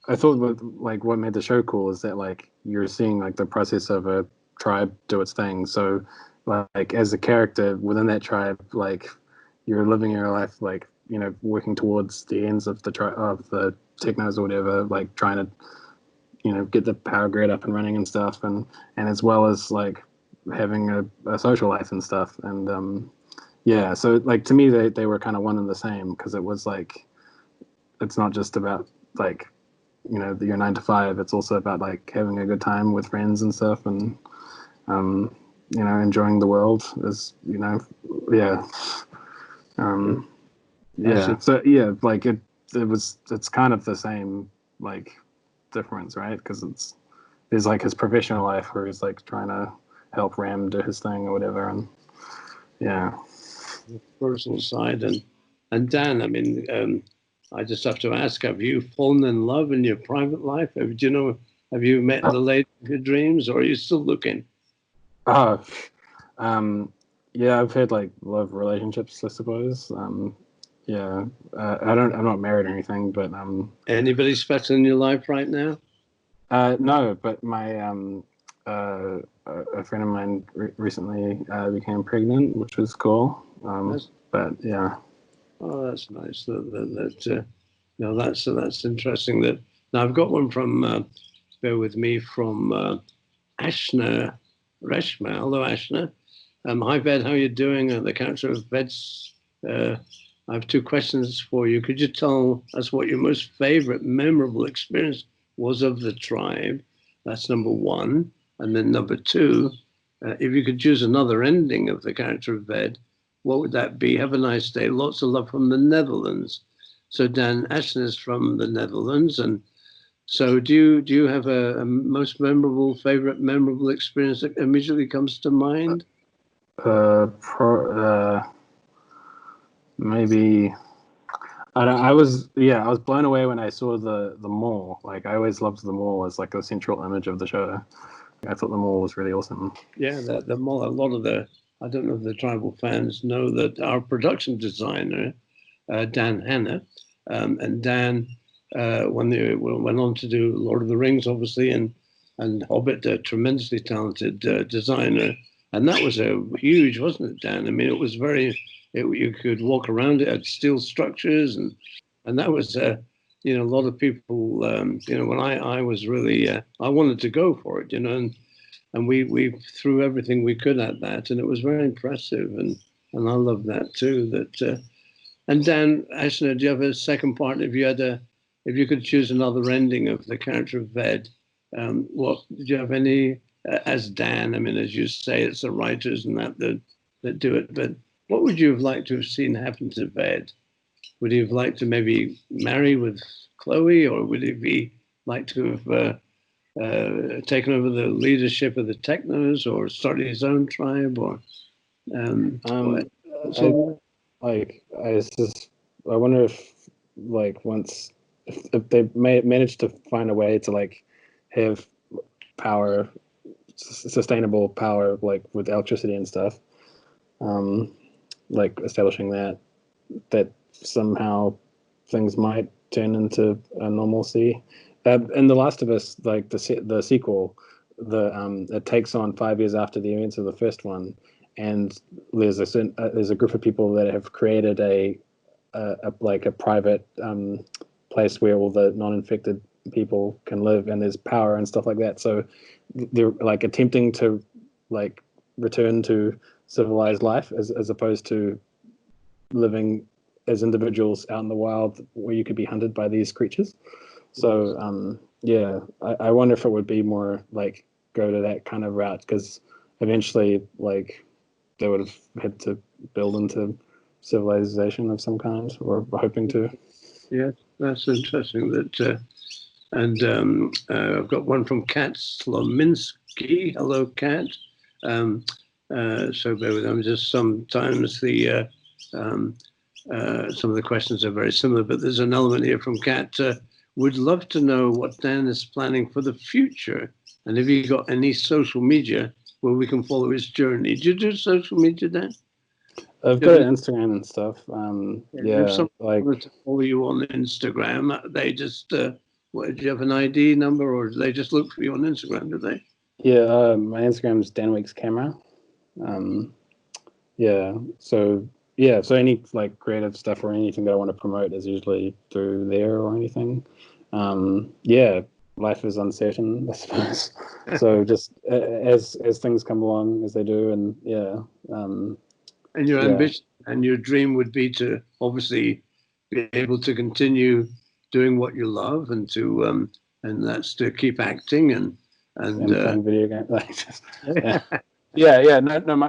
Speaker 3: what made the show cool is that like you're seeing like the process of a tribe do its thing. So like as a character within that tribe, like you're living your life like working towards the ends of the Technos or whatever, like trying to get the power grid up and running and stuff, and as well as like having a social life and stuff. And so like to me they were kind of one and the same, because it was like it's not just about like your 9 to 5. It's also about like having a good time with friends and stuff, and enjoying the world is like it's kind of the same like difference, right? Because there's like his professional life where he's like trying to help Ram do his thing or whatever, and
Speaker 2: the personal side. And Dan, I mean, I just have to ask, have you fallen in love in your private life? Have you met the lady of your dreams, or are you still looking?
Speaker 3: I've had like love relationships, I suppose. I'm not married or anything, but
Speaker 2: anybody special in your life right now?
Speaker 3: No, but my a friend of mine recently became pregnant, which was cool. But yeah.
Speaker 2: Oh, that's nice. That's interesting. That now I've got one from bear with me, from Ashna Reshma. Hello, Ashna. Hi, Ved. How are you doing? The character of Ved's. I have 2 questions for you. Could you tell us what your most favorite, memorable experience was of the tribe? That's number 1. And then number 2, if you could choose another ending of the character of Ved, what would that be? Have a nice day. Lots of love from the Netherlands. So Dan, Ashton is from the Netherlands. And so do you have a most favorite memorable experience that immediately comes to mind?
Speaker 3: Maybe I was blown away when I saw the mall. Like I always loved the mall as like a central image of the show. I thought the mall was really awesome.
Speaker 2: Yeah, the mall. A lot of I don't know if the tribal fans know that our production designer, Dan Hanna, and Dan, when they went on to do Lord of the Rings, obviously, and Hobbit, a tremendously talented designer, and that was a huge, wasn't it, Dan? I mean, it was very. You could walk around it, had steel structures, and that was. A lot of people. When I was really, I wanted to go for it. And we threw everything we could at that, and it was very impressive, and I love that too. And Dan Ashner, do you have a second part? If you could choose another ending of the character of VED, what did you have any as Dan? I mean, as you say, it's the writers and that do it, but what would you have liked to have seen happen to VED? Would he have liked to maybe marry with Chloe, or would he like to have taken over the leadership of the Technos, or started his own tribe, or
Speaker 3: I wonder if like once if they managed to find a way to like have power, sustainable power, like with electricity and stuff, like establishing that somehow things might turn into a normalcy. In The Last of Us, like the sequel, it takes on 5 years after the events of the first one, and there's a group of people that have created a private place where all the non-infected people can live, and there's power and stuff like that. So they're like attempting to like return to civilized life as opposed to living as individuals out in the wild where you could be hunted by these creatures. So I wonder if it would be more like go to that kind of route, because eventually like they would have had to build into civilization of some kind, or hoping to.
Speaker 2: Yeah, that's interesting. That I've got one from Kat Slominski. Hello, Kat. So bear with them. Just sometimes some of the questions are very similar, but there's an element here from Kat. Would love to know what Dan is planning for the future, and have you got any social media where we can follow his journey? Do you do social media, Dan?
Speaker 3: I've got Instagram and stuff.
Speaker 2: If someone wanted to follow you on Instagram, they just do you have an ID number, or do they just look for you on Instagram? Do they?
Speaker 3: Yeah, my Instagram is Dan Weeks Camera. So any like creative stuff or anything that I want to promote is usually through there or anything. Life is uncertain, I suppose. So just as things come along, as they do, and
Speaker 2: and your ambition and your dream would be to obviously be able to continue doing what you love, and to and that's to keep acting and
Speaker 3: playing video games. No.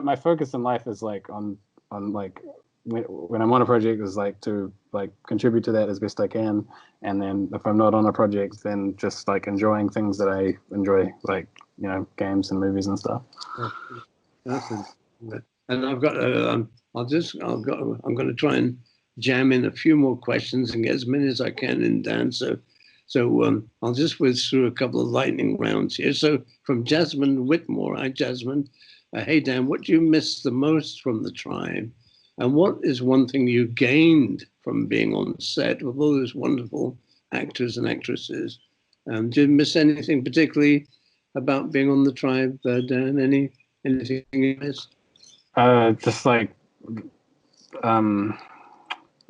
Speaker 3: My focus in life is like on like when I'm on a project is like to like contribute to that as best I can, and then if I'm not on a project, then just like enjoying things that I enjoy, like games and movies and stuff.
Speaker 2: And I've got I'm going to try and jam in a few more questions and get as many as I can in, Dan. So I'll just whiz through a couple of lightning rounds here. So from Jasmine Whitmore, hi Jasmine. Hey Dan, what do you miss the most from the Tribe? And what is one thing you gained from being on set with all those wonderful actors and actresses? Do you miss anything particularly about being on the Tribe, Dan? Anything you missed?
Speaker 3: Just like, it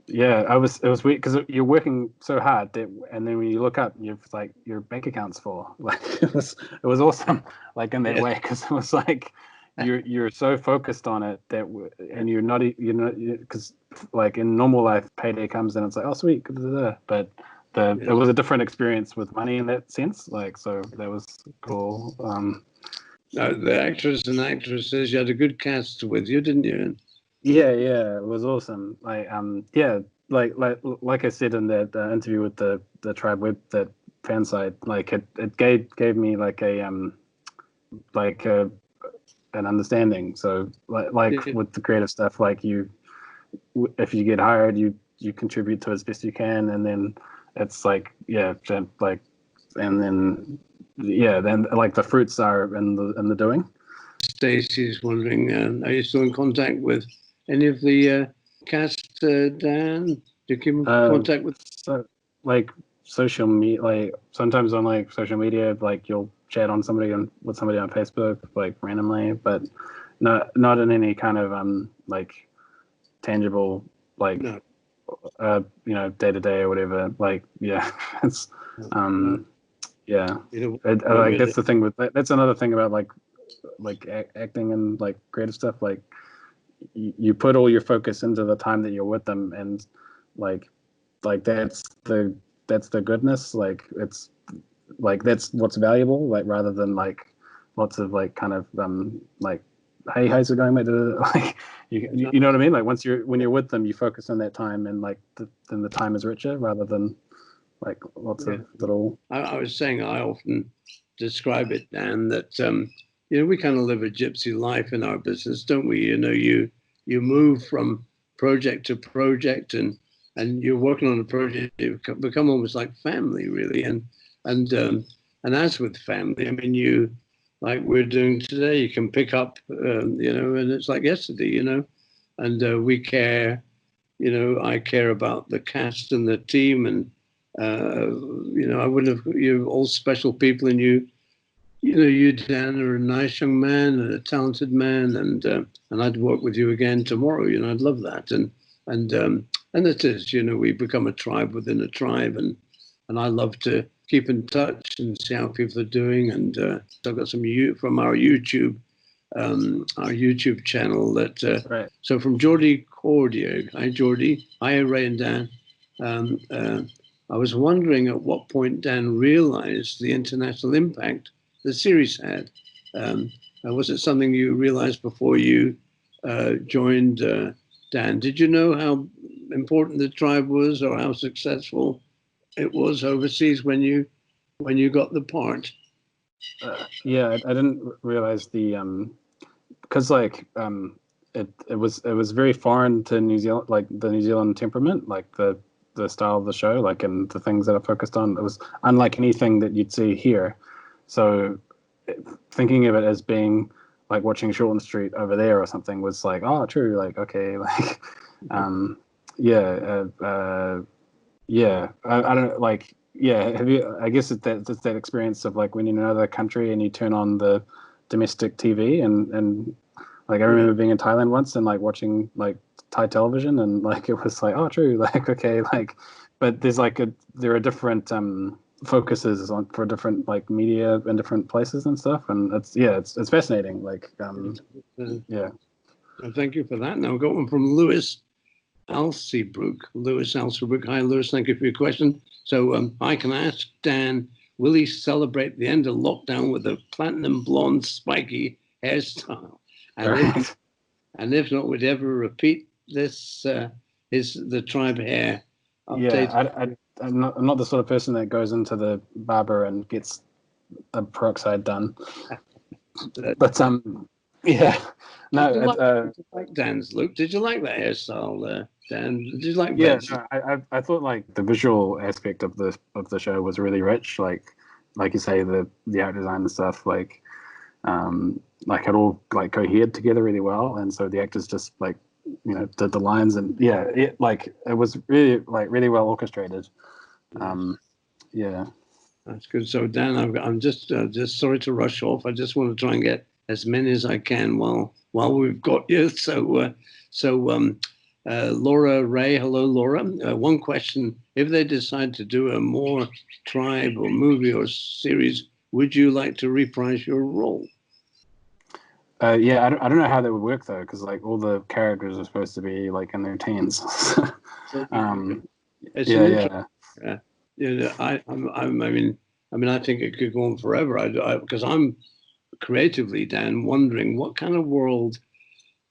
Speaker 3: was weird because you're working so hard that, and then when you look up, you've like your bank account's full. Like it was awesome, like in that way, because it was like you're so focused on it that, and you're not because like in normal life, payday comes and it's like, oh sweet, but it was a different experience with money in that sense. Like so that was cool.
Speaker 2: The actors and actresses, you had a good cast with you, didn't you?
Speaker 3: Yeah, it was awesome. Like like I said in that interview with the Tribe web, that fan site, like it gave me like an understanding. So like with the creative stuff, like if you get hired, you you contribute to as best you can, and then it's like then like the fruits are in the doing.
Speaker 2: Stacey's wondering, are you still in contact with any of the cast, Dan? Do you keep in contact with?
Speaker 3: Like social media, like sometimes on like social media, like you'll chat on with somebody on Facebook, like randomly, but not in any kind of like tangible, like
Speaker 2: No.
Speaker 3: Day to day or whatever. Like it's yeah.
Speaker 2: Like
Speaker 3: that's the thing with that's another thing about like acting and like creative stuff. Like you put all your focus into the time that you're with them, and like that's the goodness. Like it's like that's what's valuable. Like rather than like lots of like kind of like, hey, how's it going, mate? Like you know what I mean? Like when you're with them, you focus on that time, and like then the time is richer rather than like lots of little.
Speaker 2: I was saying I often describe it, Dan, that we kind of live a gypsy life in our business, don't we? You move from project to project, and you're working on a project, you become almost like family, really. And as with family, I mean, you, like we're doing today, you can pick up, and it's like yesterday, and we care, I care about the cast and the team, and I wouldn't have, you're all special people, and you, Dan, are a nice young man and a talented man, and I'd work with you again tomorrow. I'd love that, and it is, we become a tribe within a tribe, and I love to keep in touch and see how people are doing. And so I've got some from our YouTube channel that.
Speaker 3: Right.
Speaker 2: So from Geordie Cordier, hi Geordie, hi Ray and Dan. I was wondering at what point Dan realized the international impact the series had. Was it something you realized before you joined, Dan? Did you know how important the tribe was, or how successful it was overseas when you got the part?
Speaker 3: I didn't realize because like it was very foreign to New Zealand, like the New Zealand temperament, like the style of the show, like, and the things that it focused on. It was unlike anything that you'd see here. So thinking of it as being like watching Shortland Street over there or something was like, oh, true, like, okay, like, I don't like, have you, I guess it's that experience of like when you're in another country and you turn on the domestic TV and like I remember being in Thailand once and like watching like Thai television, and like it was like, oh, true, like, okay, like, but there's like there are different focuses for different like media in different places and stuff, and it's fascinating, like
Speaker 2: Thank you for that. Now I've got one from Lewis Alsebrook. Hi Lewis, thank you for your question. So I can ask Dan, will he celebrate the end of lockdown with a platinum blonde spiky hairstyle? And if not, would he ever repeat this? Is the tribe hair updated?
Speaker 3: Yeah, I'm not the sort of person that goes into the barber and gets a peroxide done. But yeah, no.
Speaker 2: Did you like Dan's look? Did you like that hairstyle, Dan? Did you like?
Speaker 3: Yeah, no, I thought like the visual aspect of the show was really rich. Like you say, the art design and stuff, like it all like cohered together really well, and so the actors just like did the lines, and it was really well orchestrated.
Speaker 2: That's good. So Dan, I'm just sorry to rush off. I just want to try and get as many as I can while we've got you. So Laura Ray, hello Laura. One question: if they decide to do a more tribe or movie or series, would you like to reprise your role?
Speaker 3: I don't know how that would work though, because like all the characters are supposed to be like in their teens. I think it could go on forever. Because I'm creatively, Dan, wondering what kind of world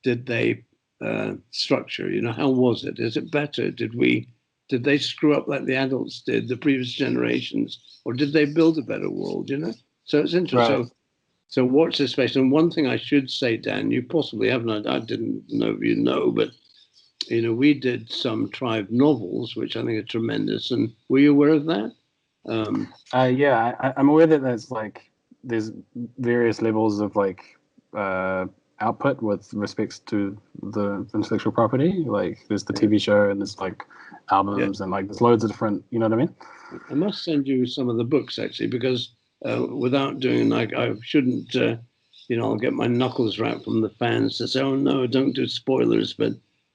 Speaker 3: did they structure? How was it? Is it better? Did they screw up like the adults did, the previous generations, or did they build a better world? So it's interesting. Right.
Speaker 2: So watch this space. And one thing I should say, Dan, you possibly haven't, I didn't know if you know, but we did some Tribe novels, which I think are tremendous. And were you aware of that?
Speaker 3: Yeah, I'm aware that there's various levels of output with respects to the intellectual property. Like there's the TV show and there's albums and there's loads of different. You know what I mean?
Speaker 2: I must send you some of the books actually, because without doing I shouldn't. I'll get my knuckles wrapped from the fans to say, "Oh no, don't do spoilers." But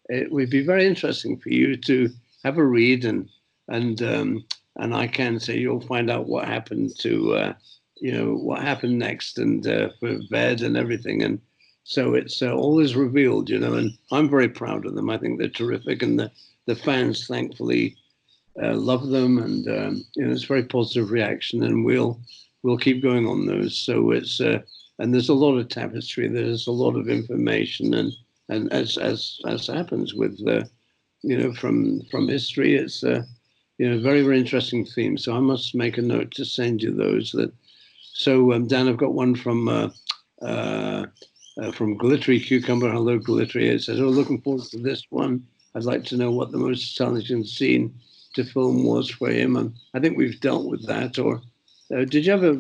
Speaker 2: it would be very interesting for you to have a read, and I can say you'll find out what happened to what happened next, and for VED and everything, and so it's always revealed, and I'm very proud of them. I think they're terrific, and the fans thankfully love them, and it's very positive reaction, and we'll keep going on those. So it's and there's a lot of tapestry, there's a lot of information, and as happens with from history, it's very, very interesting theme. So I must make a note to send you those. So Dan, I've got one from Glittery Cucumber. Hello, Glittery. It says, "Oh, looking forward to this one. I'd like to know what the most challenging scene to film was for him." And I think we've dealt with that. Or did you have a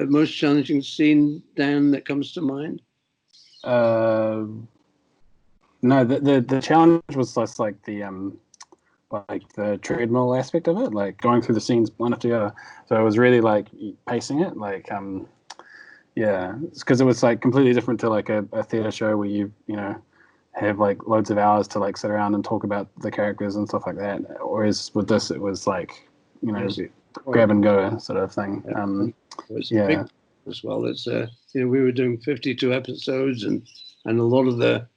Speaker 2: most challenging scene, Dan, that comes to mind?
Speaker 3: No, the challenge was just the treadmill aspect of it, like going through the scenes one after the other. So it was really pacing it, because it was completely different to a theater show where you have loads of hours to sit around and talk about the characters and stuff like that. Whereas with this, it was grab and go sort of thing.
Speaker 2: Big as well. It's we were doing 52 episodes, and a lot of the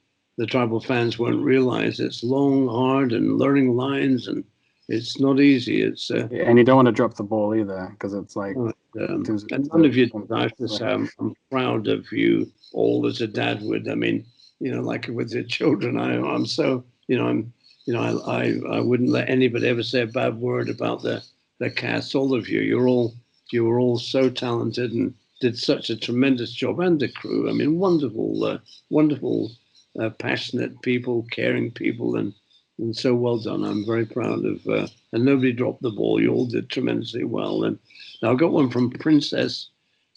Speaker 2: tribal fans won't realize it's long, hard, and learning lines, and it's not easy. It's
Speaker 3: and you don't want to drop the ball either, because it's
Speaker 2: and none of you. I have to say, I'm proud of you all as a dad would. I mean, with your children, I'm so I wouldn't let anybody ever say a bad word about the cast. All of you, you were all so talented and did such a tremendous job, and the crew. I mean, wonderful, wonderful. Passionate people, caring people, and so well done. I'm very proud of, and nobody dropped the ball. You all did tremendously well. And now I've got one from Princess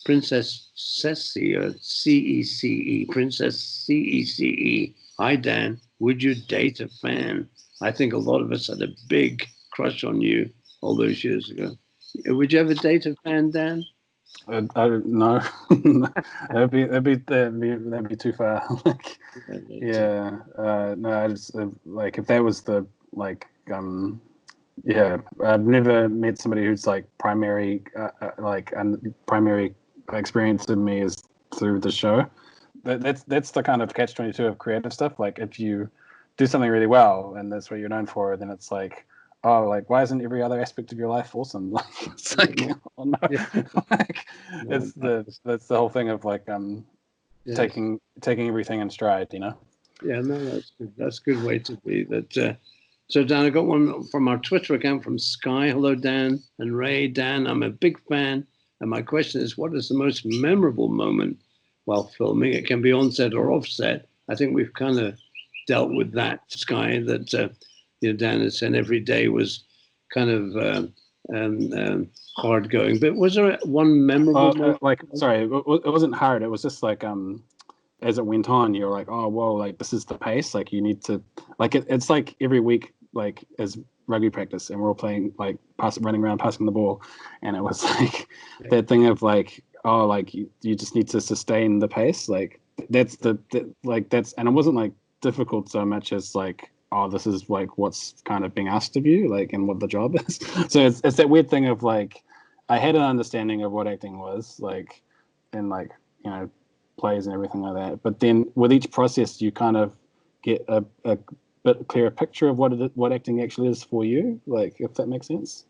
Speaker 2: Cece, CECE, Princess CECE. "Hi Dan, would you date a fan? I think a lot of us had a big crush on you all those years ago. Would you ever date a fan, Dan?"
Speaker 3: No, that'd be too far. No, I just if that was the I've never met somebody who's primary primary experience in me is through the show. That's the kind of catch-22 of creative stuff. If you do something really well and that's what you're known for, then it's why isn't every other aspect of your life awesome? It's oh no. That's the whole thing of taking everything in stride,
Speaker 2: Yeah, no, that's good. That's a good way to be. That. So Dan, I got one from our Twitter account from Sky. "Hello Dan and Ray. Dan, I'm a big fan, and my question is, what is the most memorable moment while filming? It can be on-set or off-set. I think we've kind of dealt with that, Sky, that Dan has said every day was kind of hard going. But was there one memorable moment?
Speaker 3: Sorry, it wasn't hard. It was just as it went on, you're oh, whoa, this is the pace. You need to, it's every week, as rugby practice, and we're all playing, running around, passing the ball. And it was that thing of you just need to sustain the pace. That's and it wasn't difficult so much as this is what's kind of being asked of you, and what the job is. So it's that weird thing of I had an understanding of what acting was in plays and everything like that, but then with each process you kind of get a bit clearer picture of what acting actually is for you, if that makes sense.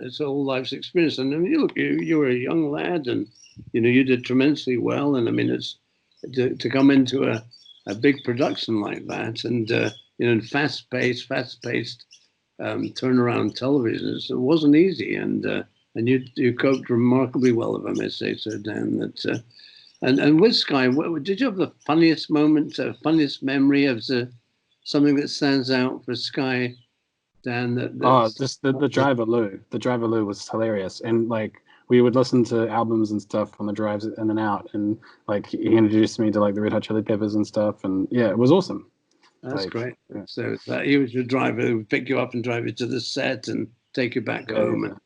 Speaker 2: It's all life's experience. And you were a young lad, and you did tremendously well. And I mean, it's to come into a big production like that, and in fast-paced turnaround television, it wasn't easy, and you coped remarkably well, if I may say so, Dan. And with Sky, did you have the funniest moment, funniest memory of something that stands out for Sky, Dan?
Speaker 3: Just the driver Lou. The driver Lou was hilarious, and like we would listen to albums and stuff on the drives in and out, and like he introduced me to like the Red Hot Chili Peppers and stuff, and yeah, it was awesome.
Speaker 2: That's great. Yeah. So he was your driver who would pick you up and drive you to the set and take you back home. Yeah. And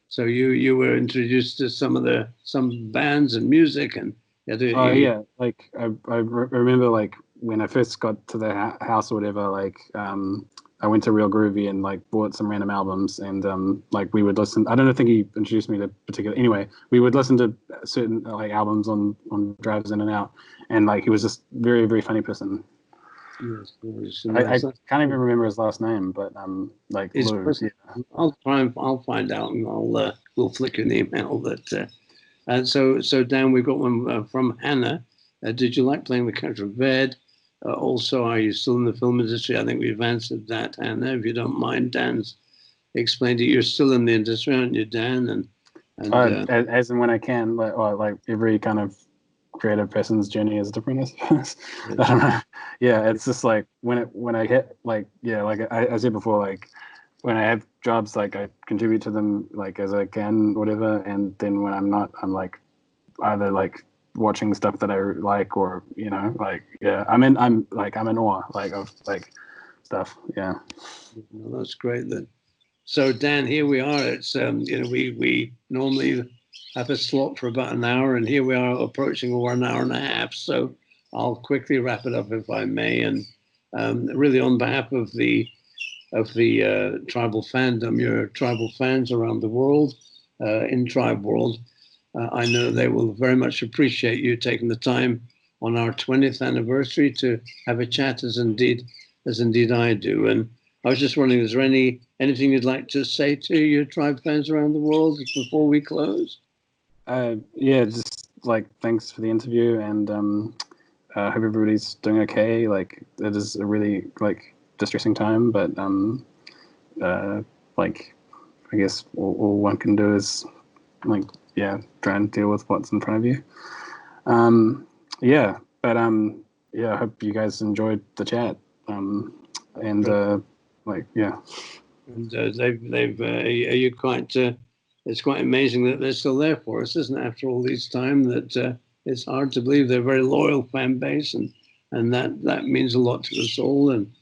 Speaker 2: so you were introduced to some bands and music and.
Speaker 3: Yeah, like I remember like when I first got to the house or whatever, like I went to Real Groovy and like bought some random albums and like we would listen. I don't think he introduced me to particular. Anyway, we would listen to certain like albums on drives in and out, and like he was just very, very funny person.
Speaker 2: Yes,
Speaker 3: I can't even remember his last name, but like Lou, yeah.
Speaker 2: I'll find out and we'll flick an email that. So Dan, we've got one from Hannah. Did you like playing the character of VED? Also, are you still in the film industry? I think we've answered that, Hannah. If you don't mind, Dan's explained it. You're still in the industry, aren't you, Dan?
Speaker 3: As and when I can, like every kind of creative person's journey is different, I suppose. I don't know. Yeah, it's just like when I hit like I said before, like when I have jobs, like I contribute to them like as I can, whatever. And then when I'm not, I'm like either like watching stuff that I like, or like I'm in awe like of like stuff. Yeah.
Speaker 2: Well, that's great then. So Dan, here we are. It's we normally have a slot for about an hour, and here we are approaching over an hour and a half. So I'll quickly wrap it up if I may, and really on behalf of the tribal fandom, your tribal fans around the world, in Tribeworld. I know they will very much appreciate you taking the time on our 20th anniversary to have a chat, as indeed I do. And I was just wondering, is there anything you'd like to say to your tribe fans around the world before we close?
Speaker 3: Just like thanks for the interview, and hope everybody's doing okay. Like it is a really like distressing time, but like I guess all one can do is like try and deal with what's in front of you. I hope you guys enjoyed the chat. And
Speaker 2: are you quite? It's quite amazing that they're still there for us, isn't it? After all this time, that it's hard to believe they're a very loyal fan base, and that means a lot to us all. And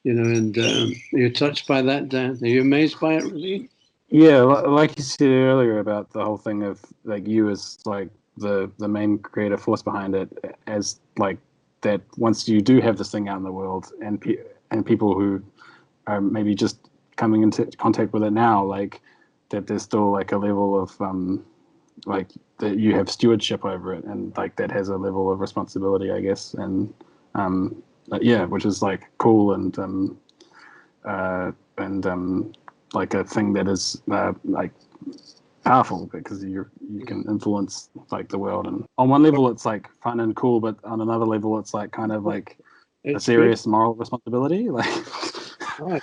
Speaker 2: you're touched by that, Dan. Are you amazed by it, really?
Speaker 3: Yeah, like you said earlier about the whole thing of like you as like the main creative force behind it, as like that once you do have this thing out in the world, and people who are maybe just coming into contact with it now, like that there's still like a level of like that you have stewardship over it, and like that has a level of responsibility, I guess, and which is like cool and like a thing that is like powerful, because you can influence like the world, and on one level it's like fun and cool, but on another level it's like kind of like a serious moral responsibility, like
Speaker 2: right.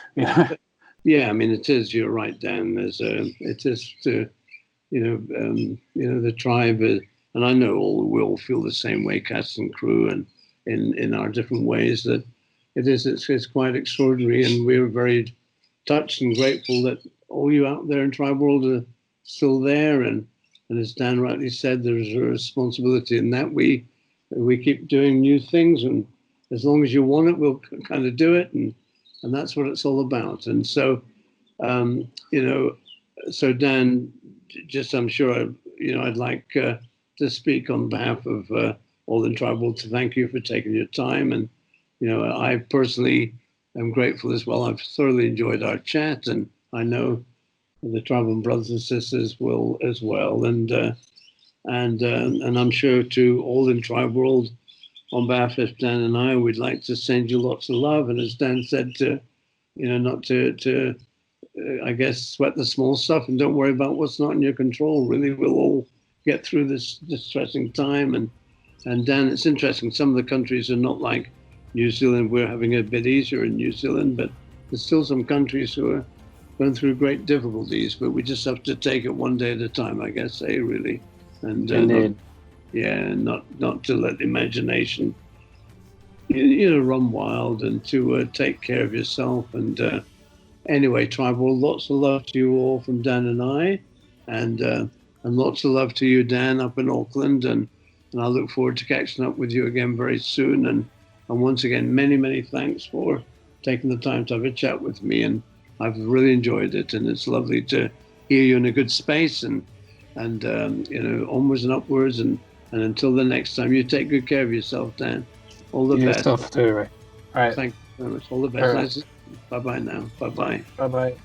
Speaker 2: Yeah, I mean it is. You're right, Dan. It is to the tribe, and I know we all feel the same way, cast and crew, and in our different ways, that it's quite extraordinary, and we're very touched and grateful that all you out there in Tribeworld are still there, and as Dan rightly said, there's a responsibility in that we keep doing new things, and as long as you want it, we'll kind of do it, and that's what it's all about. And so so Dan, just I'm sure I'd like to speak on behalf of all in Tribeworld to thank you for taking your time, and I personally am grateful as well. I've thoroughly enjoyed our chat, and I know the tribal brothers and sisters will as well. And I'm sure to all in Tribeworld, on behalf of Dan and I, we'd like to send you lots of love. And as Dan said, not to I guess, sweat the small stuff and don't worry about what's not in your control. Really, we'll all get through this distressing time. And Dan, it's interesting. Some of the countries are not like New Zealand. We're having a bit easier in New Zealand, but there's still some countries who are going through great difficulties. But we just have to take it one day at a time, I guess, really. And Yeah, not to let the imagination, run wild, and to take care of yourself. And anyway, Tribeworld, lots of love to you all from Dan and I, and lots of love to you, Dan, up in Auckland. And I look forward to catching up with you again very soon. And once again, many thanks for taking the time to have a chat with me. And I've really enjoyed it, and it's lovely to hear you in a good space. And onwards and upwards. And until the next time, you take good care of yourself, Dan. All the best.
Speaker 3: Yourself too, Ray. All right.
Speaker 2: Thank you very much. All the best.
Speaker 3: All right.
Speaker 2: Nice. Bye-bye now. Bye-bye.
Speaker 3: Bye-bye.